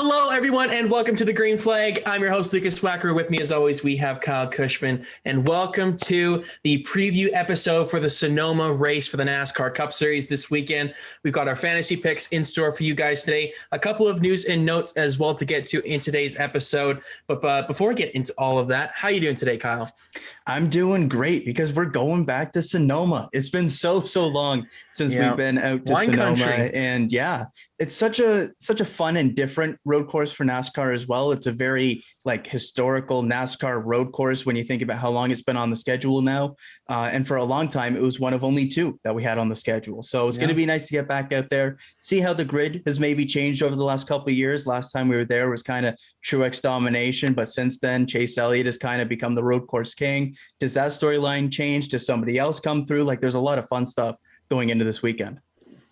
Hello, everyone, and welcome to the Green Flag. I'm your host, Lukas. With me, as always, we have Kyle Cushman, and welcome to the preview episode for the Sonoma race for the NASCAR Cup Series this weekend. We've got our fantasy picks in store for you guys today. A couple of news and notes as well to get to in today's episode. But before we get into all of that, how are you doing today, Kyle? I'm doing great because we're going back to Sonoma. It's been so long since we've been out to Wine Sonoma, country. and it's such a fun and different road course for NASCAR as well. It's a very historical NASCAR road course when you think about how long it's been on the schedule now. And for a long time, it was one of only two that we had on the schedule. So it's going to be nice to get back out there, see how the grid has maybe changed over the last couple of years. Last time we were there was kind of Truex domination, but since then, Chase Elliott has kind of become the road course king. Does that storyline change? Does somebody else come through? There's a lot of fun stuff going into this weekend.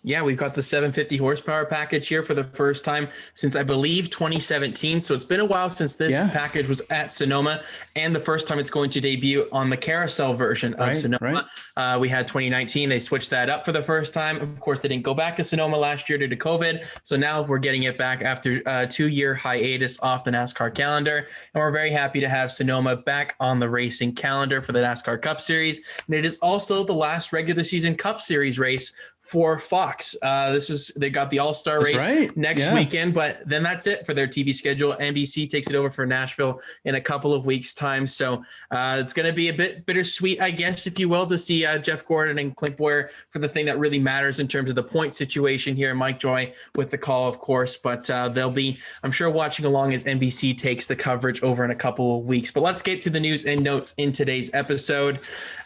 Yeah, we've got the 750 horsepower package here for the first time since, I believe, 2017. So it's been a while since this package was at Sonoma, and the first time it's going to debut on the carousel version of Sonoma. Right. We had 2019. They switched that up for the first time. Of course, they didn't go back to Sonoma last year due to COVID. So now we're getting it back after a 2-year hiatus off the NASCAR calendar. And we're very happy to have Sonoma back on the racing calendar for the NASCAR Cup Series. And it is also the last regular season Cup Series race for Fox. They got the All-Star race next weekend, but then that's it for their TV schedule. NBC takes it over for Nashville in a couple of weeks' time. So it's going to be a bit bittersweet, I guess, if you will, to see Jeff Gordon and Clint Boyer for the thing that really matters in terms of the point situation here. Mike Joy with the call, of course, but they'll be, I'm sure, watching along as NBC takes the coverage over in a couple of weeks. But let's get to the news and notes in today's episode.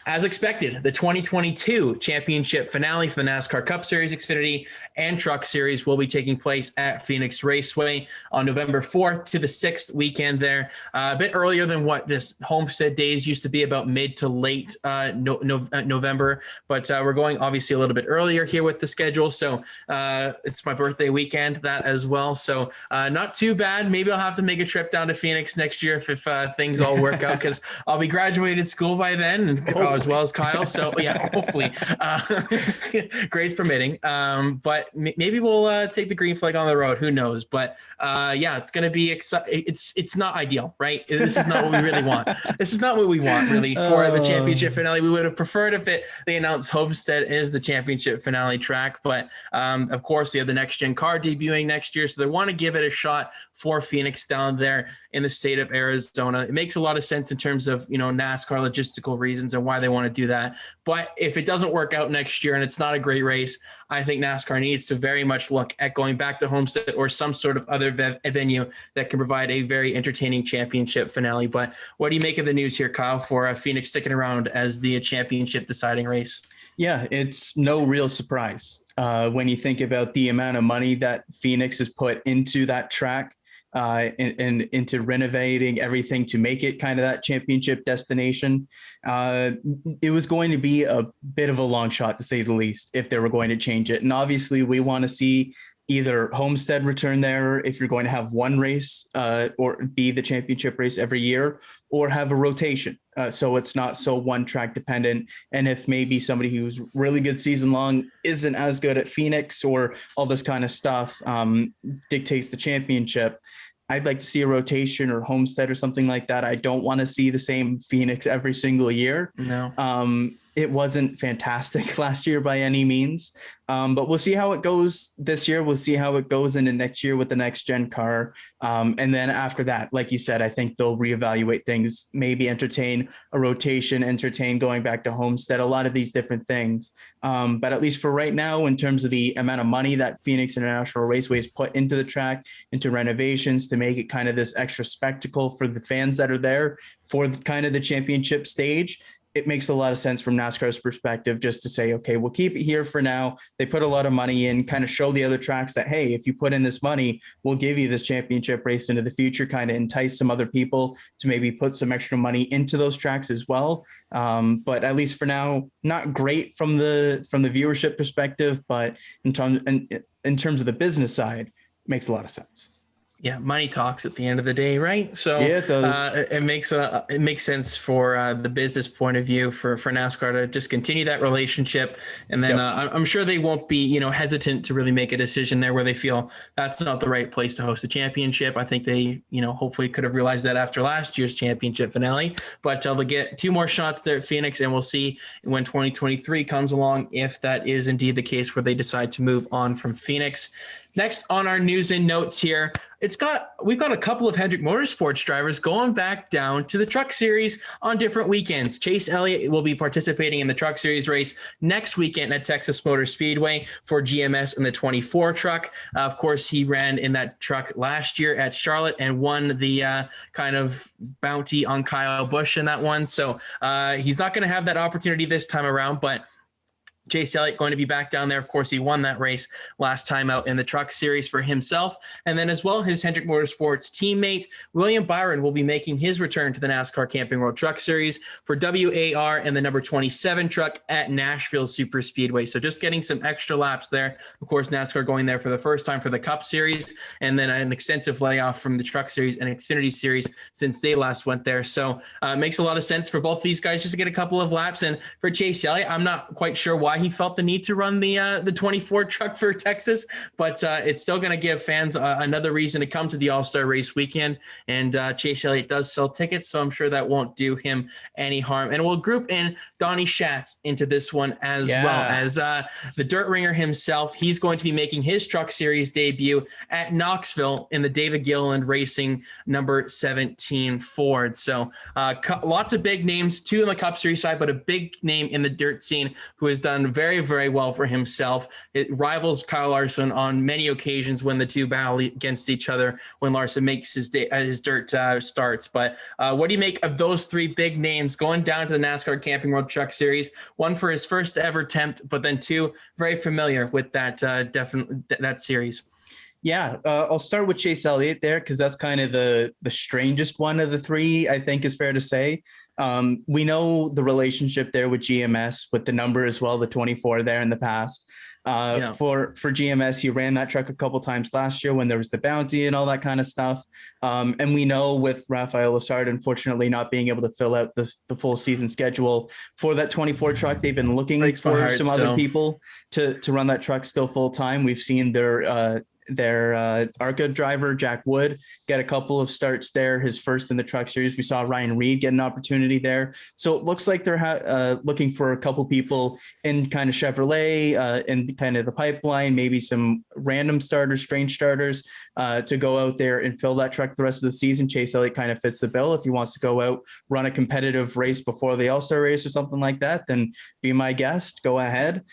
As expected, the 2022 championship finale for the NASCAR Cup Series, Xfinity, and Truck Series will be taking place at Phoenix Raceway on November 4th to the 6th weekend there. A bit earlier than what this Homestead Days used to be, about mid to late November. But we're going obviously a little bit earlier here with the schedule. So it's my birthday weekend, that as well. So not too bad. Maybe I'll have to make a trip down to Phoenix next year if things all work out, because I'll be graduated school by then, and as well as Kyle. So yeah, hopefully grades permitting. But maybe we'll take the green flag on the road. Who knows? But it's going to be it's not ideal, right? This is not what we really want. This is not what we want really for the championship finale. We would have preferred if they announced Homestead is the championship finale track. But of course, we have the next gen car debuting next year. So they want to give it a shot for Phoenix down there in the state of Arizona. It makes a lot of sense in terms of, NASCAR logistical reasons and why they want to do that. But if it doesn't work out next year and it's not a great race, I think NASCAR needs to very much look at going back to Homestead or some sort of other venue that can provide a very entertaining championship finale. But what do you make of the news here, Kyle, for Phoenix sticking around as the championship deciding race? Yeah, it's no real surprise when you think about the amount of money that Phoenix has put into that track. And into renovating everything to make it kind of that championship destination. It was going to be a bit of a long shot, to say the least, if they were going to change it. And obviously we want to see either Homestead return there if you're going to have one race or be the championship race every year, or have a rotation. So it's not so one track dependent. And if maybe somebody who's really good season long isn't as good at Phoenix or all this kind of stuff dictates the championship, I'd like to see a rotation or Homestead or something like that. I don't want to see the same Phoenix every single year. No. It wasn't fantastic last year by any means, but we'll see how it goes this year. We'll see how it goes into next year with the next gen car. And then after that, like you said, I think they'll reevaluate things, maybe entertain a rotation, entertain going back to Homestead, a lot of these different things. But at least for right now, in terms of the amount of money that Phoenix International Raceway has put into the track, into renovations to make it kind of this extra spectacle for the fans that are there for kind of the championship stage, it makes a lot of sense from NASCAR's perspective just to say, okay, we'll keep it here for now. They put a lot of money in, kind of show the other tracks that, hey, if you put in this money, we'll give you this championship race into the future, kind of entice some other people to maybe put some extra money into those tracks as well. But at least for now, not great from the viewership perspective, but in terms of the business side, makes a lot of sense. Yeah, money talks at the end of the day, right? So Yeah, it does. It makes sense for the business point of view for NASCAR to just continue that relationship, and then Yep. I'm sure they won't be hesitant to really make a decision there where they feel that's not the right place to host a championship. I think they hopefully could have realized that after last year's championship finale, but they'll get 2 more shots there at Phoenix, and we'll see when 2023 comes along if that is indeed the case where they decide to move on from Phoenix. Next on our news and notes here, we've got a couple of Hendrick Motorsports drivers going back down to the Truck Series on different weekends. Chase Elliott will be participating in the Truck Series race next weekend at Texas Motor Speedway for GMS in the 24 truck. Of course, he ran in that truck last year at Charlotte and won the kind of bounty on Kyle Busch in that one. So he's not going to have that opportunity this time around, but Chase Elliott going to be back down there. Of course, he won that race last time out in the Truck Series for himself. And then as well, his Hendrick Motorsports teammate, William Byron, will be making his return to the NASCAR Camping World Truck Series for WAR and the number 27 truck at Nashville Super Speedway. So just getting some extra laps there. Of course, NASCAR going there for the first time for the Cup Series, and then an extensive layoff from the Truck Series and Xfinity Series since they last went there. So it makes a lot of sense for both these guys just to get a couple of laps. And for Chase Elliott, I'm not quite sure why he felt the need to run the 24 truck for Texas, but it's still going to give fans another reason to come to the All-Star Race weekend. And Chase Elliott does sell tickets, so I'm sure that won't do him any harm. And we'll group in Donnie Schatz into this one as well as the dirt ringer himself. He's going to be making his Truck Series debut at Knoxville in the David Gilliland Racing number 17 Ford. So lots of big names, 2 on the Cup Series side, but a big name in the dirt scene who has done very, very well for himself. It rivals Kyle Larson on many occasions when the two battle against each other when Larson makes his dirt starts. But what do you make of those 3 big names going down to the NASCAR Camping World Truck Series? One for his first ever attempt, but then 2 very familiar with that that series. Yeah, I'll start with Chase Elliott there because that's kind of the strangest one of the 3, I think is fair to say. We know the relationship there with GMS, with the number as well, the 24 there in the past. For GMS, he ran that truck a couple times last year when there was the bounty and all that kind of stuff. And we know with Rafael Lessard, unfortunately, not being able to fill out the full season schedule for that 24 truck, they've been looking for some other people to run that truck still full time. We've seen their ARCA driver, Jack Wood, get a couple of starts there, his first in the Truck Series. We saw Ryan Reed get an opportunity there. So it looks like they're looking for a couple people in kind of Chevrolet, in kind of the pipeline, maybe some random starters, strange starters, to go out there and fill that truck the rest of the season. Chase Elliott kind of fits the bill. If he wants to go out, run a competitive race before the All-Star race or something like that, then be my guest, go ahead.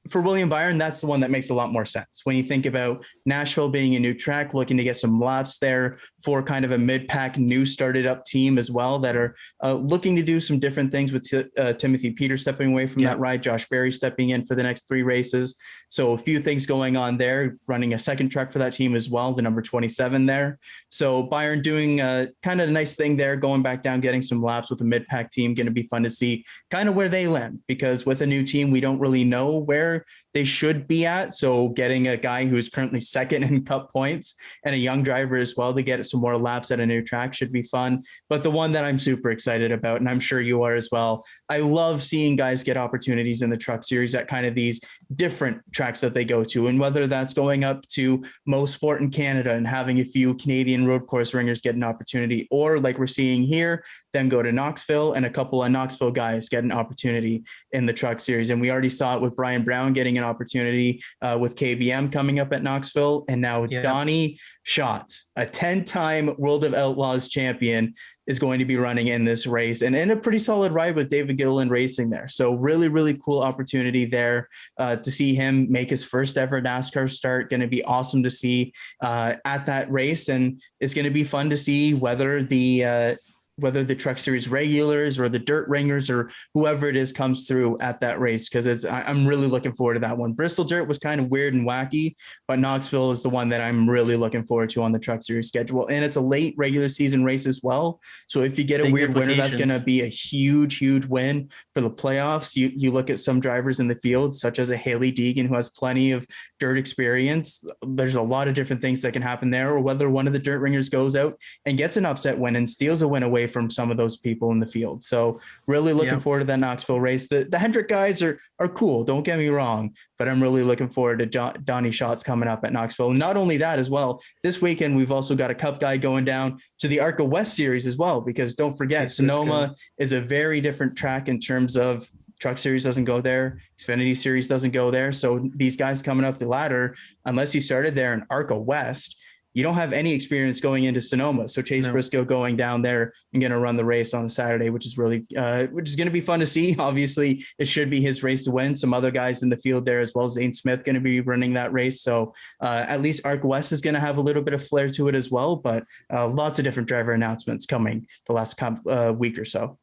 For William Byron, that's the one that makes a lot more sense. When you think about Nashville being a new track, looking to get some laps there for kind of a mid-pack new started up team as well that are looking to do some different things with Timothy Peters stepping away from that ride, Josh Berry stepping in for the next 3 races. So a few things going on there, running a second truck for that team as well, the number 27 there. So Byron doing kind of a nice thing there, going back down, getting some laps with a mid-pack team, going to be fun to see kind of where they land, because with a new team, we don't really know where they should be at. So getting a guy who's currently second in Cup points and a young driver as well to get some more laps at a new track should be fun. But the one that I'm super excited about, and I'm sure you are as well, I love seeing guys get opportunities in the Truck Series at kind of these different tracks that they go to. And whether that's going up to Mosport in Canada and having a few Canadian road course ringers get an opportunity, or like we're seeing here, then go to Knoxville and a couple of Knoxville guys get an opportunity in the Truck Series. And we already saw it with Brian Brown getting an opportunity with KBM coming up at Knoxville. And now Donnie Schatz, a 10-time World of Outlaws champion, is going to be running in this race and in a pretty solid ride with David Gilliland Racing there. So really, really cool opportunity there to see him make his first ever NASCAR start. Going to be awesome to see at that race. And it's going to be fun to see whether the whether the Truck Series regulars or the dirt ringers or whoever it is comes through at that race, because I'm really looking forward to that one. Bristol Dirt was kind of weird and wacky, but Knoxville is the one that I'm really looking forward to on the Truck Series schedule. And it's a late regular season race as well. So if you get a weird winner, that's going to be a huge win for the playoffs. You look at some drivers in the field, such as a Haley Deegan, who has plenty of dirt experience. There's a lot of different things that can happen there, or whether one of the dirt ringers goes out and gets an upset win and steals a win away from some of those people in the field. So really looking forward to that Knoxville race. The Hendrick guys are cool, don't get me wrong, but I'm really looking forward to Donnie Schatz coming up at Knoxville. And not only that as well, this weekend we've also got a Cup guy going down to the ARCA West Series as well, because don't forget, Sonoma is a very different track in terms of Truck Series doesn't go there, Xfinity Series doesn't go there. So these guys coming up the ladder, unless you started there in ARCA West, you don't have any experience going into Sonoma. So Chase Briscoe going down there and going to run the race on Saturday, which is really, which is going to be fun to see. Obviously, it should be his race to win. Some other guys in the field there as well. Zane Smith going to be running that race. So at least ARC West is going to have a little bit of flair to it as well. But lots of different driver announcements coming the last week or so.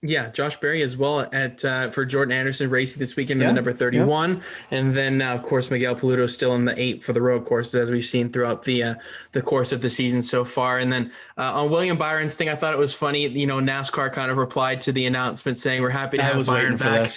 Yeah, Josh Berry as well at for Jordan Anderson racing this weekend in the number 31. Yep. And then, of course, Miguel Paludo still in the 8 for the road courses, as we've seen throughout the course of the season so far. And then on William Byron's thing, I thought it was funny, NASCAR kind of replied to the announcement saying, we're happy to have Byron back.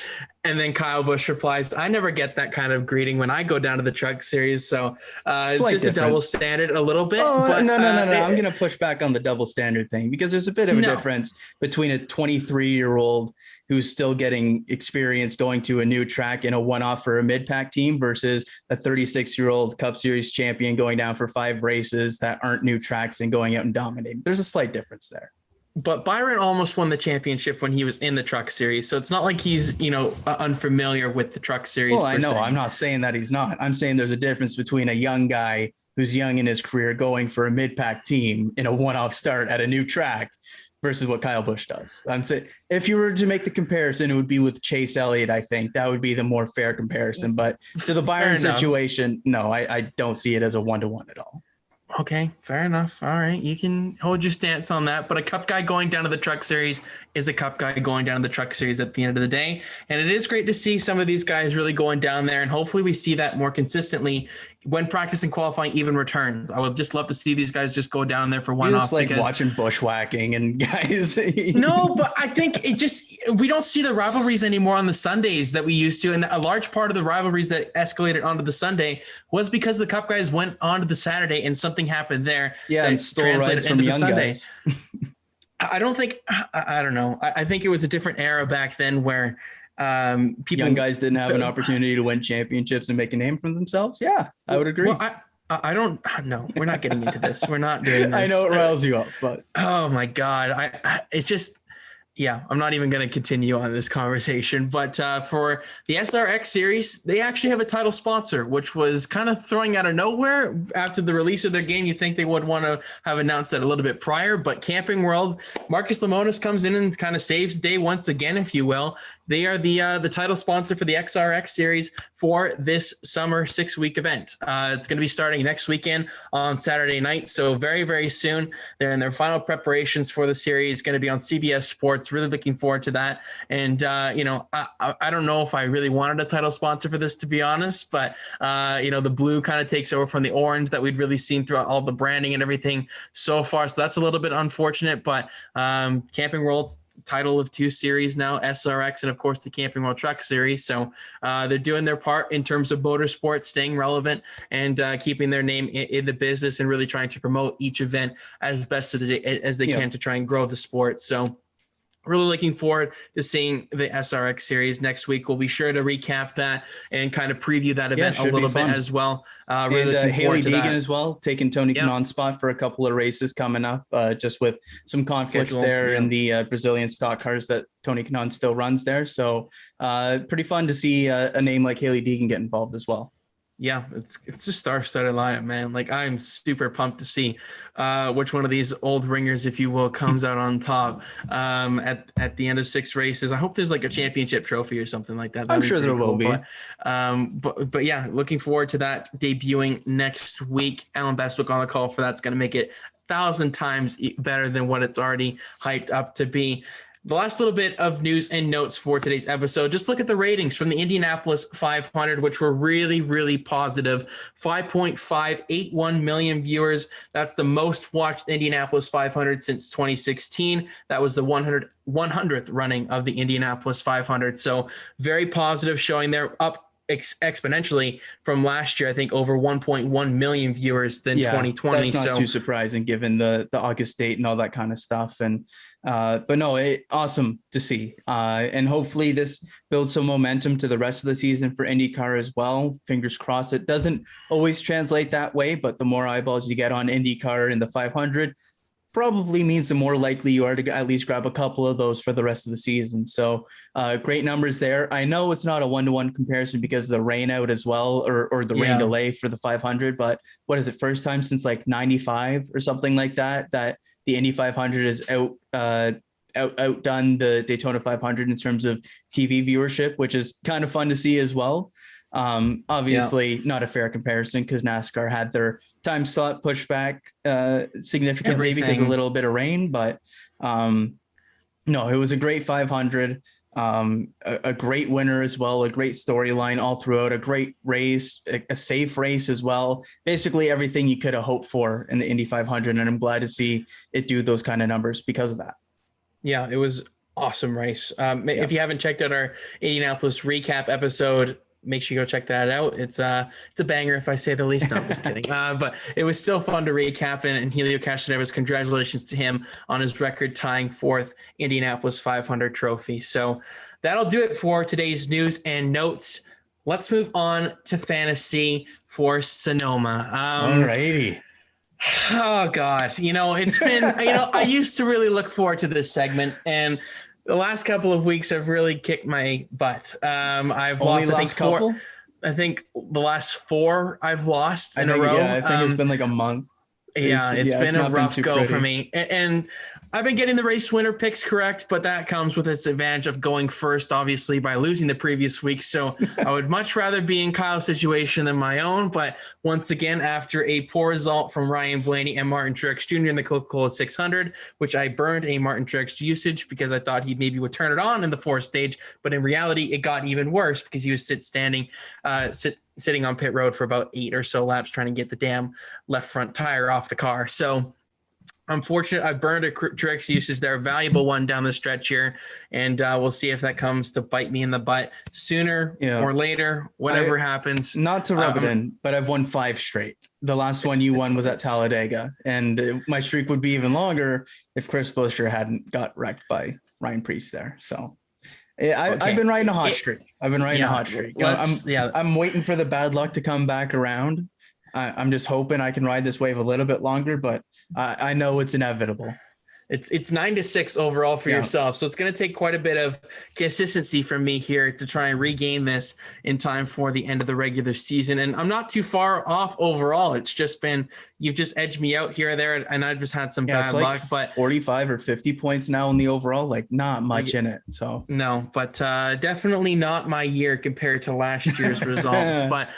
And then Kyle Busch replies, I never get that kind of greeting when I go down to the Truck Series. So it's just a double standard a little bit. Oh, but, no. I'm going to push back on the double standard thing, because there's a bit of a difference between a 23-year-old who's still getting experience going to a new track in a one-off for a mid-pack team versus a 36-year-old Cup Series champion going down for 5 races that aren't new tracks and going out and dominating. There's a slight difference there. But Byron almost won the championship when he was in the Truck Series. So it's not like he's, unfamiliar with the Truck Series. Well, I know. I'm not saying that he's not. I'm saying there's a difference between a young guy who's young in his career going for a mid-pack team in a one-off start at a new track versus what Kyle Busch does. I'm saying if you were to make the comparison, it would be with Chase Elliott. I think that would be the more fair comparison. But to the Byron situation, no, I don't see it as a 1-to-1 at all. Okay, fair enough. All right, you can hold your stance on that. But a Cup guy going down to the Truck Series is a Cup guy going down to the Truck Series at the end of the day. And it is great to see some of these guys really going down there. And hopefully we see that more consistently when practice and qualifying even returns. I would just love to see these guys just go down there for one off. Just like watching bushwhacking and guys. No, but I think we don't see the rivalries anymore on the Sundays that we used to. And a large part of the rivalries that escalated onto the Sunday was because the Cup guys went onto the Saturday and something happened there. Yeah, and stole rides from young guys. I don't know. I think it was a different era back then where young guys didn't have an opportunity to win championships and make a name for themselves. Yeah, I would agree. Well, I don't know. We're not getting into this. We're not doing this. I know it riles you up, but oh my God. It's just, yeah, I'm not even going to continue on this conversation, but for the SRX series, they actually have a title sponsor, which was kind of throwing out of nowhere after the release of their game. You think they would want to have announced that a little bit prior, but Camping World, Marcus Lemonis comes in and kind of saves the day once again, if you will. They are the title sponsor for the XRX series for this summer 6-week event. It's going to be starting next weekend on Saturday night. So very, very soon. They're in their final preparations for the series. It's going to be on CBS Sports. Really looking forward to that. And, I don't know if I really wanted a title sponsor for this, to be honest, but, the blue kind of takes over from the orange that we'd really seen throughout all the branding and everything so far. So that's a little bit unfortunate, but Camping World title of 2 series now, SRX and of course the Camping World Truck Series. So they're doing their part in terms of motorsports, staying relevant and keeping their name in the business and really trying to promote each event as best as they can to try and grow the sport. So really looking forward to seeing the SRX series next week. We'll be sure to recap that and kind of preview that event a little bit as well. Really looking Haley Deegan as well, taking Tony Kanaan's spot for a couple of races coming up, just with some conflicts there in the Brazilian stock cars that Tony Kanaan still runs there. So pretty fun to see a name like Haley Deegan get involved as well. Yeah, it's a star-studded lineup, man. Like, I'm super pumped to see which one of these old ringers, if you will, comes out on top at the end of 6 races. I hope there's like a championship trophy or something like that. I'm sure there will be. But yeah, looking forward to that debuting next week. Alan Bestwick on the call for that's going to make it 1,000 times better than what it's already hyped up to be. The last little bit of news and notes for today's episode, just look at the ratings from the Indianapolis 500, which were really, really positive. 5.581 million viewers. That's the most watched Indianapolis 500 since 2016. That was the 100th running of the Indianapolis 500. So very positive showing there, up exponentially from last year. I think over 1.1 million viewers than 2020. That's not too surprising given the August date and all that kind of stuff. And but no, awesome to see. And hopefully this builds some momentum to the rest of the season for IndyCar as well. Fingers crossed. It doesn't always translate that way, but the more eyeballs you get on IndyCar in the 500 probably means the more likely you are to at least grab a couple of those for the rest of the season. So great numbers there. I know it's not a 1-to-1 comparison because of the rain out as well, or the rain delay for the 500, but what is it, first time since like 95 or something like that the Indy 500 is outdone the Daytona 500 in terms of TV viewership, which is kind of fun to see as well. Obviously not a fair comparison because NASCAR had their time slot pushed back significantly because of a little bit of rain, but no, it was a great 500, a great winner as well, a great storyline all throughout, a great race, a safe race as well, basically everything you could have hoped for in the Indy 500, and I'm glad to see it do those kind of numbers because of that. Yeah, it was awesome race. If you haven't checked out our Indianapolis recap episode, make sure you go check that out. It's a banger, if I say the least. No, I'm just kidding. But it was still fun to recap, and Helio Castroneves, congratulations to him on his record-tying 4th Indianapolis 500 trophy. So that'll do it for today's news and notes. Let's move on to fantasy for Sonoma. Alrighty. Oh God, it's been. I used to really look forward to this segment, and the last couple of weeks have really kicked my butt. I've lost, I think the last 4 I've lost in a row. Yeah, I think it's been like a month. It's been a rough go for me. And I've been getting the race winner picks correct, but that comes with its advantage of going first, obviously, by losing the previous week. So I would much rather be in Kyle's situation than my own. But once again, after a poor result from Ryan Blaney and Martin Truex Jr. in the Coca-Cola 600, which I burned a Martin Truex usage because I thought he maybe would turn it on in the 4th stage. But in reality, it got even worse because he was sitting on pit road for about 8 or so laps trying to get the damn left front tire off the car. So unfortunate, I burned a Truex usage there, a valuable one down the stretch here, and we'll see if that comes to bite me in the butt sooner or later, whatever happens. Not to rub it in, but I've won 5 straight. The last one you won was at Talladega, and my streak would be even longer if Chris Buescher hadn't got wrecked by Ryan Preece there. So I've been riding a hot streak. I'm waiting for the bad luck to come back around. I'm just hoping I can ride this wave a little bit longer, but I know it's inevitable. It's 9-6 overall for yourself. So it's going to take quite a bit of consistency from me here to try and regain this in time for the end of the regular season. And I'm not too far off overall. It's just been, you've just edged me out here or there, and I've just had some bad luck. But 45 or 50 points now in the overall, like not much in it. So no, but definitely not my year compared to last year's results. But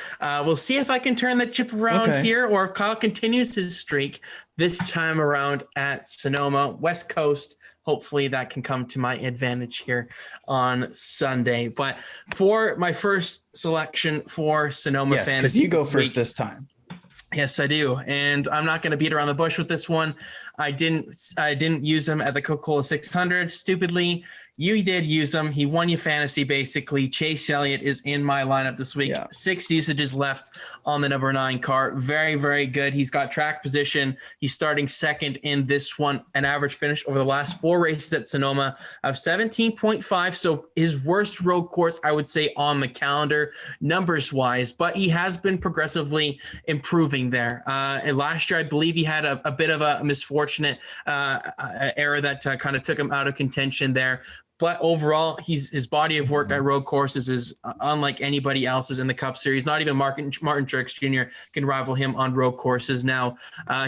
we'll see if I can turn the chip around here, or if Kyle continues his streak this time around at Sonoma, West Coast. Hopefully that can come to my advantage here on Sunday. But for my first selection for Sonoma Fantasy, because you go first this time. Yes, I do. And I'm not going to beat around the bush with this one. I didn't use him at the Coca-Cola 600. Stupidly, you did use him. He won you fantasy, basically. Chase Elliott is in my lineup this week. 6 usages left on the number 9 car. Very, very good. He's got track position. He's starting second in this one. An average finish over the last 4 races at Sonoma of 17.5. So his worst road course, I would say, on the calendar, numbers-wise. But he has been progressively improving there. And last year, I believe he had a bit of a misfortunate error that kind of took him out of contention there. But overall, his body of work at road courses is unlike anybody else's in the Cup Series. Not even Martin Truex Jr. can rival him on road courses now.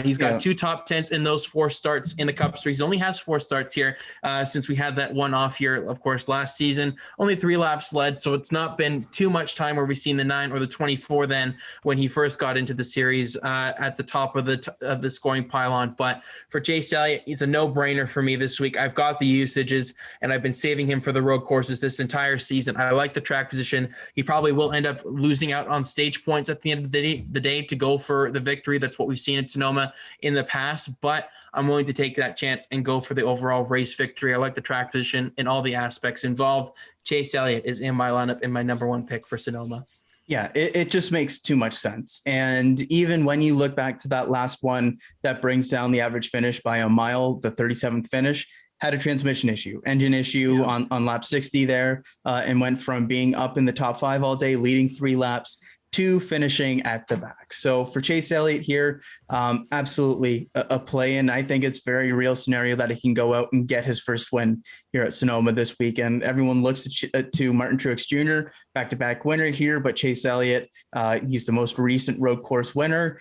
He's got 2 top 10s in those 4 starts in the Cup Series. He only has 4 starts here since we had that one off year, of course, last season. Only 3 laps led, so it's not been too much time where we've seen the 9 or the 24 then when he first got into the series at the top of the scoring pylon. But for Chase Elliott, it's a no-brainer for me this week. I've got the usages, and I've been saving him for the road courses this entire season. I like the track position. He probably will end up losing out on stage points at the end of the day to go for the victory. That's what we've seen in Sonoma in the past, but I'm willing to take that chance and go for the overall race victory. I like the track position and all the aspects involved. Chase Elliott is in my lineup in my number 1 pick for Sonoma. Yeah, it just makes too much sense. And even when you look back to that last one that brings down the average finish by a mile, the 37th finish, had a transmission issue, engine issue on lap 60 there, and went from being up in the top 5 all day, leading 3 laps, to finishing at the back. So for Chase Elliott here, absolutely a play. And I think it's very real scenario that he can go out and get his first win here at Sonoma this weekend. Everyone looks to Martin Truex Jr., back-to-back winner here, but Chase Elliott, he's the most recent road course winner.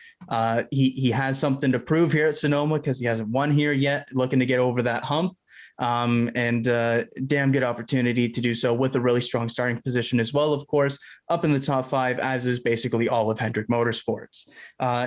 He has something to prove here at Sonoma because he hasn't won here yet, looking to get over that hump. And damn good opportunity to do so with a really strong starting position as well, of course, up in the top 5, as is basically all of Hendrick Motorsports.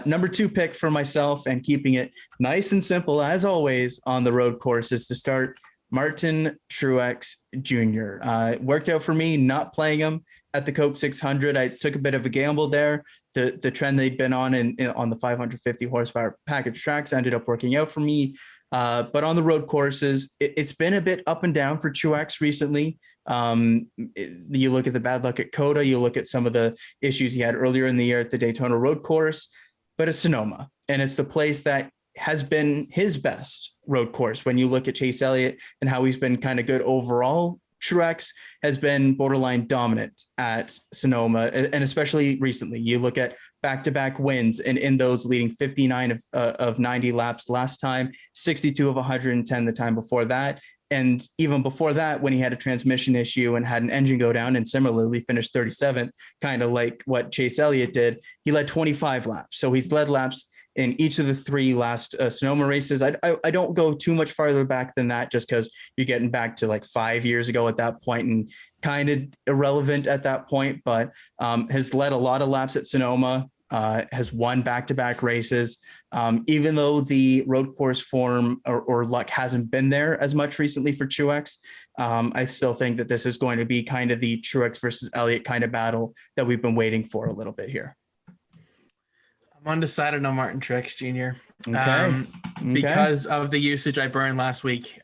Number 2 pick for myself, and keeping it nice and simple as always on the road courses to start, Martin Truex Jr. Worked out for me not playing him at the Coke 600. I took a bit of a gamble there. The trend they'd been on on the 550 horsepower package tracks ended up working out for me. But on the road courses, it's been a bit up and down for Truex recently. You look at the bad luck at COTA, you look at some of the issues he had earlier in the year at the Daytona road course, but it's Sonoma, and it's the place that has been his best road course. When you look at Chase Elliott and how he's been kind of good overall, Truex has been borderline dominant at Sonoma, and especially recently. You look at back-to-back wins, and in those leading 59 of 90 laps last time, 62 of 110 the time before that. And even before that, when he had a transmission issue and had an engine go down and similarly finished 37th, kind of like what Chase Elliott did, he led 25 laps. So he's led laps in each of the 3 last Sonoma races. I don't go too much farther back than that, just because you're getting back to like 5 years ago at that point and kind of irrelevant at that point, but has led a lot of laps at Sonoma, has won back-to-back races. Even though the road course form or luck hasn't been there as much recently for Truex, I still think that this is going to be kind of the Truex versus Elliott kind of battle that we've been waiting for a little bit here. I'm undecided on Martin Truex Jr. Okay. Because of the usage I burned last week.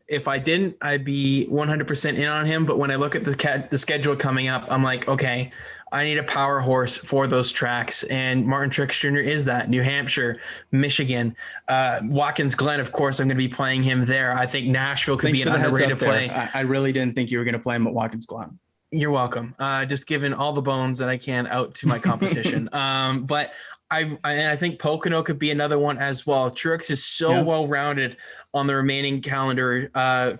If I didn't, I'd be 100% in on him. But when I look at the schedule coming up, I'm like, okay, I need a power horse for those tracks. And Martin Truex Jr. is that. New Hampshire, Michigan, Watkins Glen, of course, I'm going to be playing him there. I think Nashville could be an underrated play. I really didn't think you were going to play him at Watkins Glen. You're welcome. Just giving all the bones that I can out to my competition. But I think Pocono could be another one as well. Truex is so well-rounded on the remaining calendar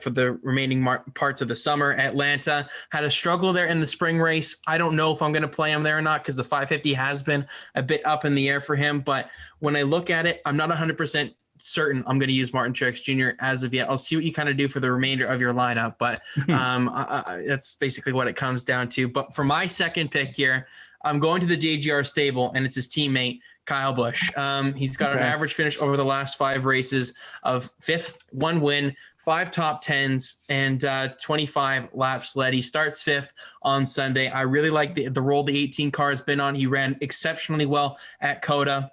for the remaining parts of the summer. Atlanta had a struggle there in the spring race. I don't know if I'm going to play him there or not because the 550 has been a bit up in the air for him. But when I look at it, I'm not 100% certain I'm going to use Martin Truex Jr. as of yet. I'll see what you kind of do for the remainder of your lineup, but that's basically what it comes down to. But for my second pick here, I'm going to the JGR stable, and it's his teammate, Kyle Busch. He's got an average finish over the last 5 races of 5th, 1 win, 5 top 10s, and 25 laps led. He starts 5th on Sunday. I really like the role the 18 car has been on. He ran exceptionally well at COTA.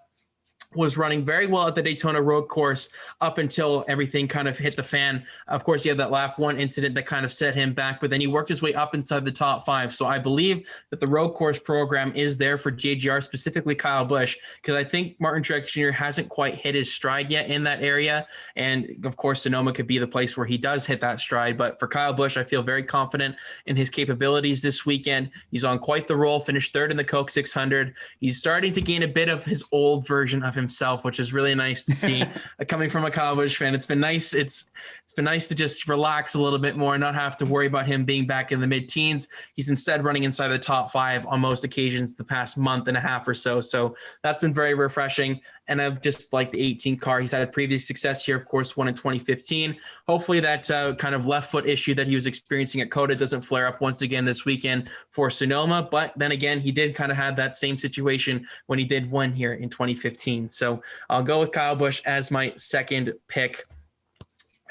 Was running very well at the Daytona road course up until everything kind of hit the fan. Of course, he had that lap 1 incident that kind of set him back, but then he worked his way up inside the top 5. So I believe that the road course program is there for JGR, specifically Kyle Busch, because I think Martin Truex Jr. hasn't quite hit his stride yet in that area. And of course, Sonoma could be the place where he does hit that stride. But for Kyle Busch, I feel very confident in his capabilities this weekend. He's on quite the roll, finished 3rd in the Coke 600. He's starting to gain a bit of his old version of himself, which is really nice to see. Coming from a Kyle Busch fan, it's been nice. It's been nice to just relax a little bit more and not have to worry about him being back in the mid-teens. He's instead running inside the top 5 on most occasions the past month and a half or so. So that's been very refreshing. And I've just liked the 18 car. He's had a previous success here, of course, won in 2015. Hopefully that kind of left foot issue that he was experiencing at COTA doesn't flare up once again this weekend for Sonoma. But then again, he did kind of have that same situation when he did win here in 2015. So I'll go with Kyle Busch as my second pick.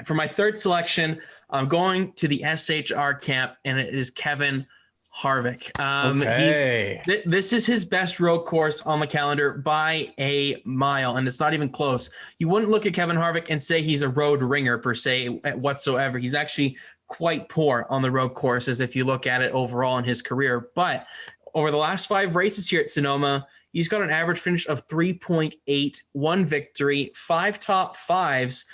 For my third selection, I'm going to the SHR camp, and it is Kevin Harvick. This is his best road course on the calendar by a mile, and it's not even close. You wouldn't look at Kevin Harvick and say he's a road ringer per se whatsoever. He's actually quite poor on the road courses if you look at it overall in his career. But over the last 5 races here at Sonoma, he's got an average finish of 3.8, 1 victory, 5 top 5s,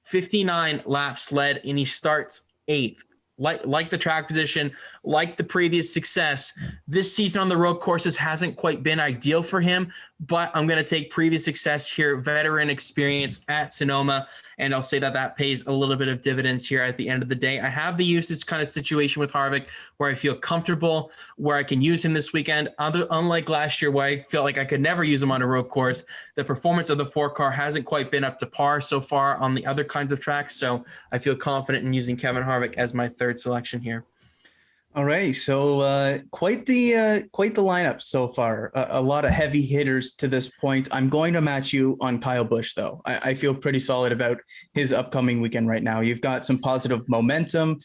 59 laps led, and he starts 8th. Like the track position, like the previous success, this season on the road courses hasn't quite been ideal for him, but I'm going to take previous success here, veteran experience at Sonoma, and I'll say that pays a little bit of dividends here at the end of the day. I have the usage kind of situation with Harvick where I feel comfortable, where I can use him this weekend. Unlike last year where I felt like I could never use him on a road course, the performance of the 4 car hasn't quite been up to par so far on the other kinds of tracks, so I feel confident in using Kevin Harvick as my third selection here. All right, so quite the lineup so far. A lot of heavy hitters to this point. I'm going to match you on Kyle Busch, though. I feel pretty solid about his upcoming weekend right now. You've got some positive momentum.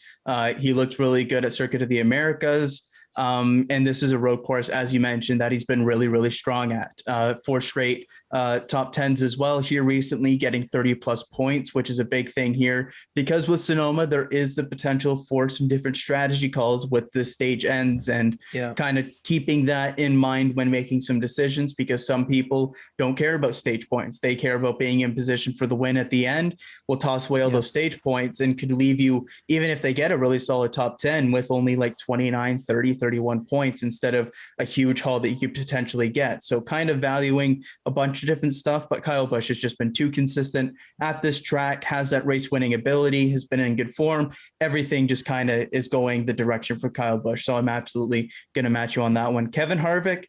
He looked really good at Circuit of the Americas. And this is a road course, as you mentioned, that he's been really, really strong at. 4 straight top 10s as well here recently, getting 30 plus points, which is a big thing here. Because with Sonoma, there is the potential for some different strategy calls with the stage ends and kind of keeping that in mind when making some decisions, because some people don't care about stage points. They care about being in position for the win at the end. We'll toss away all those stage points and could leave you, even if they get a really solid top 10 with only like 29, 30, 31 points instead of a huge haul that you could potentially get. So kind of valuing a bunch of different stuff, but Kyle Busch has just been too consistent at this track, has that race winning ability, has been in good form. Everything just kind of is going the direction for Kyle Busch. So I'm absolutely going to match you on that one. Kevin Harvick,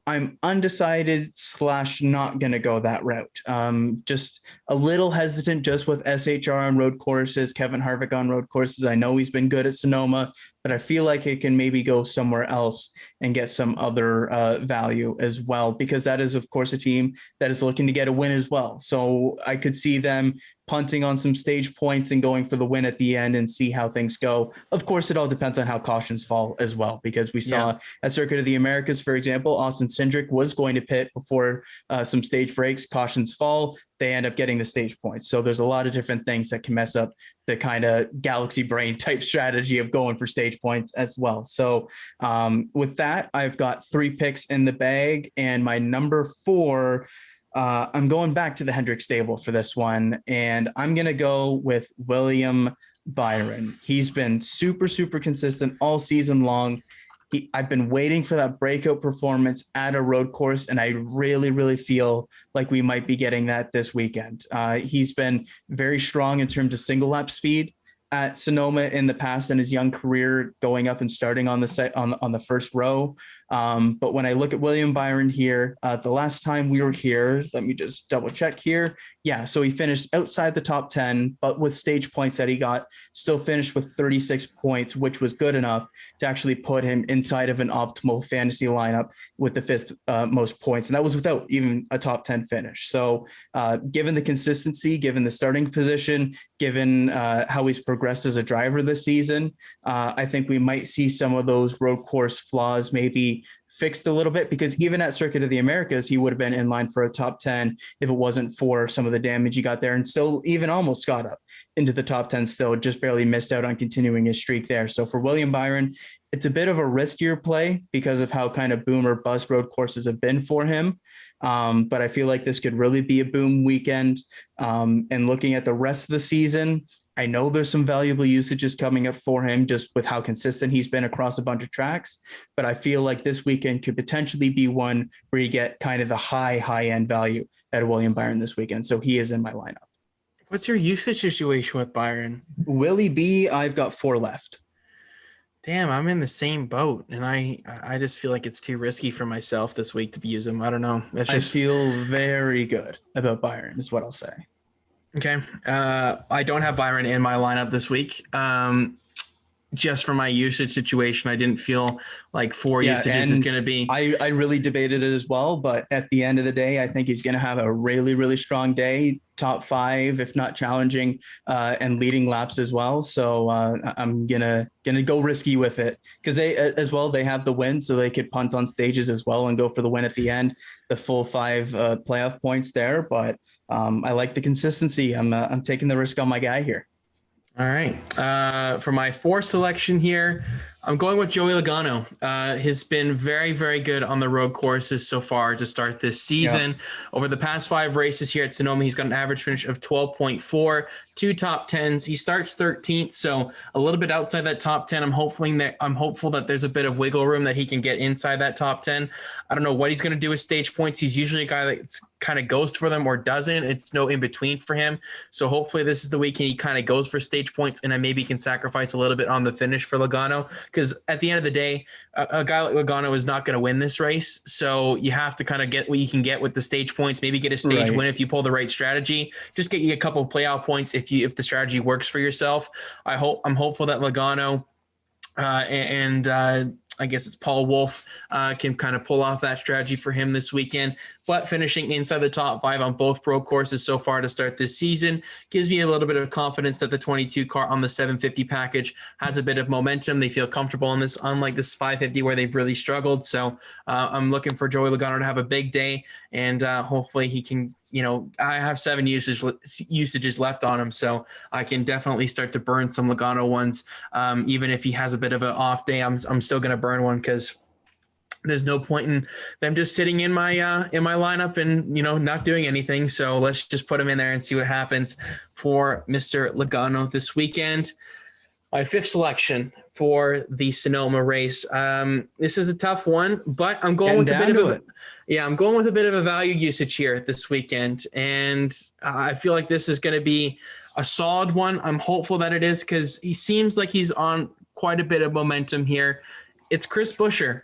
I'm undecided / not going to go that route. Just a little hesitant just with SHR on road courses, Kevin Harvick on road courses. I know he's been good at Sonoma, but I feel like it can maybe go somewhere else and get some other value as well, because that is, of course, a team that is looking to get a win as well. So I could see them punting on some stage points and going for the win at the end and see how things go. Of course, it all depends on how cautions fall as well, because we saw at Circuit of the Americas, for example, Austin Cindric was going to pit before some stage breaks, cautions fall, they end up getting the stage points. So there's a lot of different things that can mess up the kind of galaxy brain type strategy of going for stage points as well. So with that, I've got 3 picks in the bag, and my number 4, I'm going back to the Hendrick stable for this one, and I'm going to go with William Byron. He's been super, super consistent all season long. I've been waiting for that breakout performance at a road course, and I really, really feel like we might be getting that this weekend. He's been very strong in terms of single lap speed at Sonoma in the past in his young career, going up and starting on the first row. But when I look at William Byron here, the last time we were here, let me just double check here. Yeah, so he finished outside the top 10, but with stage points that he got, still finished with 36 points, which was good enough to actually put him inside of an optimal fantasy lineup with the 5th most points. And that was without even a top 10 finish. So given the consistency, given the starting position, given how he's progressed as a driver this season, I think we might see some of those road course flaws maybe fixed a little bit, because even at Circuit of the Americas, he would have been in line for a top 10 if it wasn't for some of the damage he got there, and still even almost got up into the top 10, still just barely missed out on continuing his streak there. So for William Byron, it's a bit of a riskier play because of how kind of boom or bust road courses have been for him. But I feel like this could really be a boom weekend. And looking at the rest of the season, I know there's some valuable usages coming up for him just with how consistent he's been across a bunch of tracks. But I feel like this weekend could potentially be one where you get kind of the high end value out of William Byron this weekend. So he is in my lineup. What's your usage situation with Byron? Willie B, I've got 4 left. Damn, I'm in the same boat, and I just feel like it's too risky for myself this week to use him. I don't know. I feel very good about Byron is what I'll say. Okay. I don't have Byron in my lineup this week. Just for my usage situation, I didn't feel like 4 usages is going to be. I really debated it as well, but at the end of the day, I think he's going to have a really, really strong day, top 5, if not challenging, and leading laps as well. So I'm gonna go risky with it because they have the win, so they could punt on stages as well and go for the win at the end, the full 5 playoff points there. But I like the consistency. I'm taking the risk on my guy here. All right. For my 4 selection here, I'm going with Joey Logano. He's been very, very good on the road courses so far to start this season. Yep. Over the past 5 races here at Sonoma, he's got an average finish of 12.4, 2 top 10s. He starts 13th, so a little bit outside that top 10. I'm hopeful that there's a bit of wiggle room that he can get inside that top 10. I don't know what he's going to do with stage points. He's usually a guy that kind of goes for them or doesn't. It's no in between for him. So hopefully this is the week he kind of goes for stage points, and I maybe can sacrifice a little bit on the finish for Logano. Because at the end of the day, a guy like Logano is not going to win this race. So you have to kind of get what you can get with the stage points, maybe get a stage win if you pull the right strategy. Just get you a couple of playoff points if the strategy works for yourself. I'm hopeful that Logano and I guess it's Paul Wolf can kind of pull off that strategy for him this weekend. But finishing inside the top 5 on both pro courses so far to start this season gives me a little bit of confidence that the 22 car on the 750 package has a bit of momentum. They feel comfortable in this, unlike this 550 where they've really struggled. So I'm looking for Joey Logano to have a big day, and hopefully he can. I have 7 usages left on him, so I can definitely start to burn some Logano ones. Even if he has a bit of an off day, I'm still going to burn one because there's no point in them just sitting in my lineup and not doing anything. So let's just put him in there and see what happens for Mr. Logano this weekend. My 5th selection for the Sonoma race. This is a tough one, but I'm going with I'm going with a bit of a value usage here this weekend, and I feel like this is going to be a solid one. I'm hopeful that it is because he seems like he's on quite a bit of momentum here. It's Chris Buescher.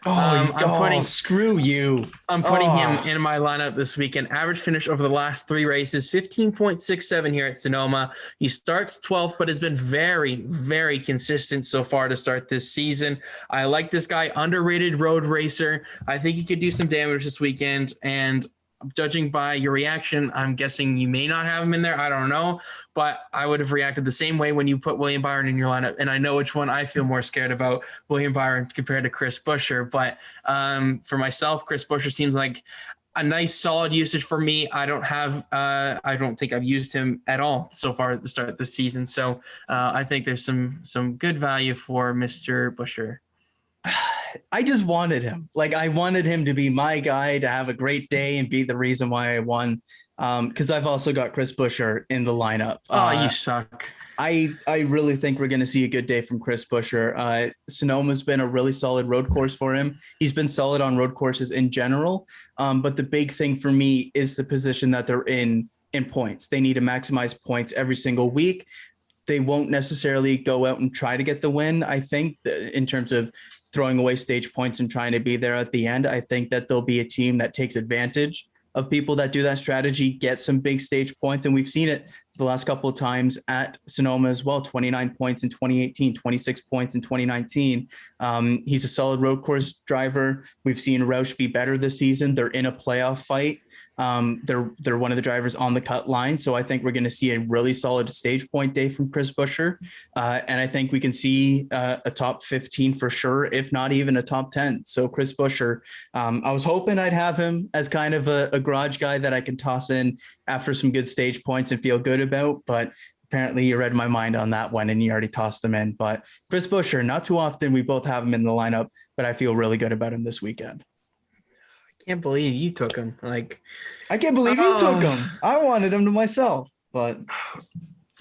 Screw you. I'm putting him in my lineup this weekend. Average finish over the last 3 races, 15.67 here at Sonoma. He starts 12th, but has been very, very consistent so far to start this season. I like this guy, underrated road racer. I think he could do some damage this weekend, and judging by your reaction, I'm guessing you may not have him in there. I don't know, but I would have reacted the same way when you put William Byron in your lineup. And I know which one I feel more scared about, William Byron compared to Chris Buescher. But for myself, Chris Buescher seems like a nice solid usage for me. I don't think I've used him at all so far at the start of the season. So I think there's some good value for Mr. Buescher. I just wanted him. I wanted him to be my guy, to have a great day and be the reason why I won. Because I've also got Chris Buescher in the lineup. You suck. I really think we're going to see a good day from Chris Buescher. Sonoma's been a really solid road course for him. He's been solid on road courses in general. But the big thing for me is the position that they're in points. They need to maximize points every single week. They won't necessarily go out and try to get the win, I think, in terms of throwing away stage points and trying to be there at the end. I think that there'll be a team that takes advantage of people that do that strategy, get some big stage points. And we've seen it the last couple of times at Sonoma as well, 29 points in 2018, 26 points in 2019. He's a solid road course driver. We've seen Roush be better this season. They're in a playoff fight. They're one of the drivers on the cut line. So I think we're going to see a really solid stage point day from Chris Buescher. And I think we can see a top 15 for sure, if not even a top 10. So Chris Buescher, I was hoping I'd have him as kind of a garage guy that I can toss in after some good stage points and feel good about. But apparently you read my mind on that one and you already tossed him in. But Chris Buescher, not too often we both have him in the lineup, but I feel really good about him this weekend. Can't believe you took him. I can't believe you took him. I wanted him to myself, but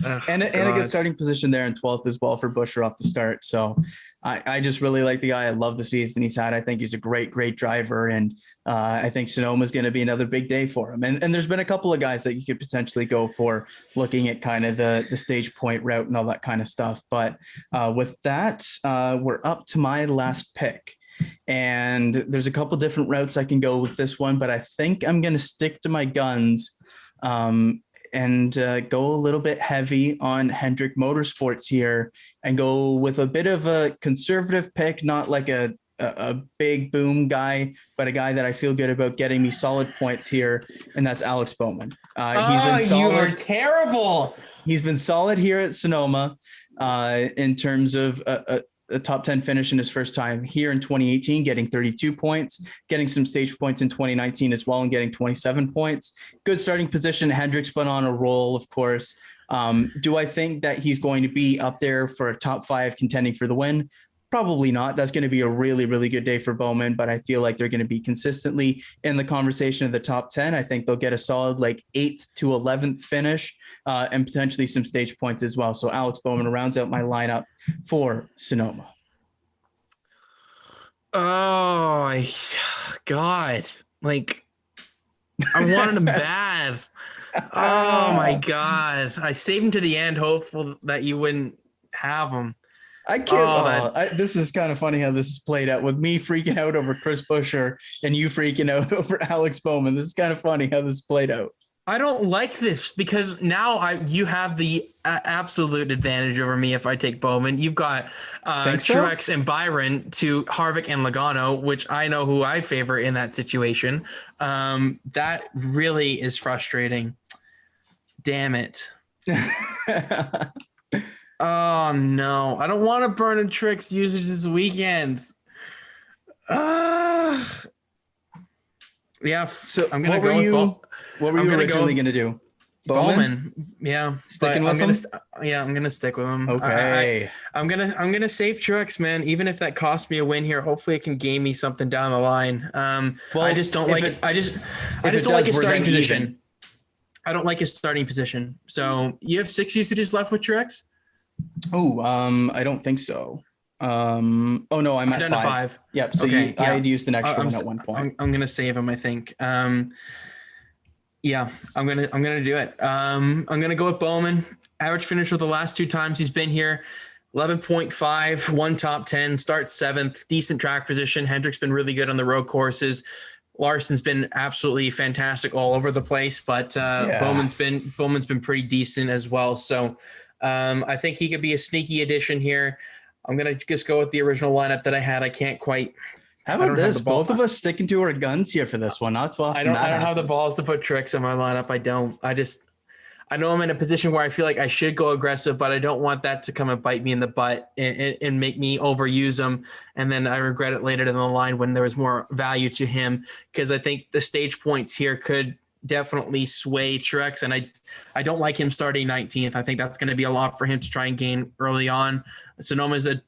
And a good starting position there in 12th as well for Busch off the start. So I just really like the guy. I love the season he's had. I think he's a great driver. And I think Sonoma is going to be another big day for him. And there's been a couple of guys that you could potentially go for looking at kind of the stage point route and all that kind of stuff. But with that, we're up to my last pick. And there's a couple different routes I can go with this one, but I think I'm going to stick to my guns and go a little bit heavy on Hendrick Motorsports here and go with a bit of a conservative pick, not like a big boom guy, but a guy that I feel good about getting me solid points here. And that's Alex Bowman. He's been solid. You are terrible. He's been solid here at Sonoma in terms of a top 10 finish in his first time here in 2018, getting 32 points, getting some stage points in 2019 as well, and getting 27 points. Good starting position. Hendrick's been on a roll, of course. Do I think that he's going to be up there for a top 5 contending for the win? Probably not. That's going to be a really, really good day for Bowman, but I feel like they're going to be consistently in the conversation of the top 10. I think they'll get a solid 8th to 11th finish and potentially some stage points as well. So Alex Bowman rounds out my lineup for Sonoma. Oh, God. I wanted him bad. Oh, my God. I saved him to the end, hopeful that you wouldn't have him. I can't. This is kind of funny how this is played out with me freaking out over Chris Buescher and you freaking out over Alex Bowman. This is kind of funny how this is played out. I don't like this because now you have the absolute advantage over me if I take Bowman. You've got Truex and Byron to Harvick and Logano, which I know who I favor in that situation. That really is frustrating. Damn it. Oh, no. I don't want to burn a Truex usage this weekend. Yeah. So I'm going to go with Bowman. What were you originally going to do? Bowman. Yeah. Sticking with him? I'm going to stick with him. Okay. I'm going to save Truex, man. Even if that costs me a win here, hopefully it can gain me something down the line. I just don't like it. I just don't like his starting position. I don't like his starting position. So you have 6 usages left with Truex? Oh, I don't think so. Oh no, I'm at 5. Yep. So okay, I had used an extra one at one point. I'm gonna save him, I think. Yeah, I'm gonna do it. I'm gonna go with Bowman. Average finish with the last 2 times he's been here. 11.5, 1 top 10, starts 7th, decent track position. Hendrick's been really good on the road courses. Larson's been absolutely fantastic all over the place, but Bowman's been pretty decent as well. So I think he could be a sneaky addition here. I'm going to just go with the original lineup that I had. I can't quite. How about this? Both of us sticking to our guns here for this one. Not too often. I don't have the balls to put Truex in my lineup. I don't. I know I'm in a position where I feel like I should go aggressive, but I don't want that to come and bite me in the butt and make me overuse him. And then I regret it later down the line when there was more value to him, because I think the stage points here could definitely sway Truex. And I don't like him starting 19th. I think that's going to be a lot for him to try and gain early on. Sonoma is a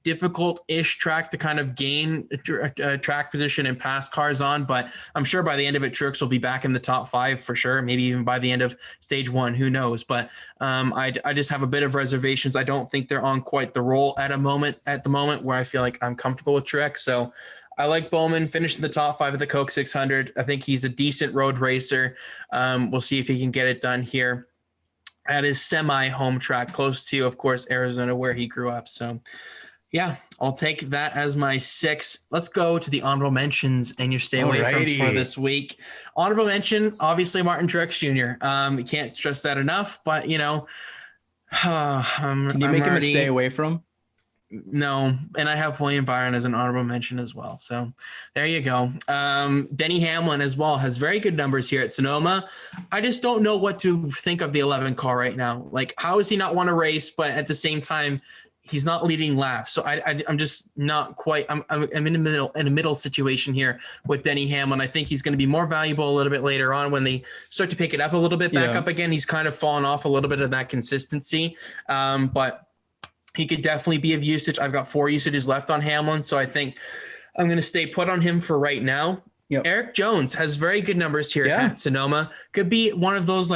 difficult-ish track to kind of gain a track position and pass cars on, but I'm sure by the end of it, Truex will be back in the top 5 for sure. Maybe even by the end of stage 1, who knows? But I just have a bit of reservations. I don't think they're on quite the roll at the moment where I feel like I'm comfortable with Truex. So I like Bowman finishing the top 5 of the Coke 600. I think he's a decent road racer. We'll see if he can get it done here at his semi-home track, close to, of course, Arizona, where he grew up. So yeah, I'll take that as my 6. Let's go to the honorable mentions and your stay away from for this week. Honorable mention, obviously Martin Truex Jr. You can't stress that enough, but can you make him a stay away from? No, and I have William Byron as an honorable mention as well. So there you go. Denny Hamlin as well has very good numbers here at Sonoma. I just don't know what to think of the 11 car right now. Like, how has he not won a race, but at the same time, he's not leading laps. So I'm just not quite, I'm in a middle situation here with Denny Hamlin. I think he's going to be more valuable a little bit later on when they start to pick it up a little bit back up again. He's kind of fallen off a little bit of that consistency. But he could definitely be of usage. I've got 4 usages left on Hamlin. So I think I'm going to stay put on him for right now. Eric Jones has very good numbers here at Sonoma. Could be one of those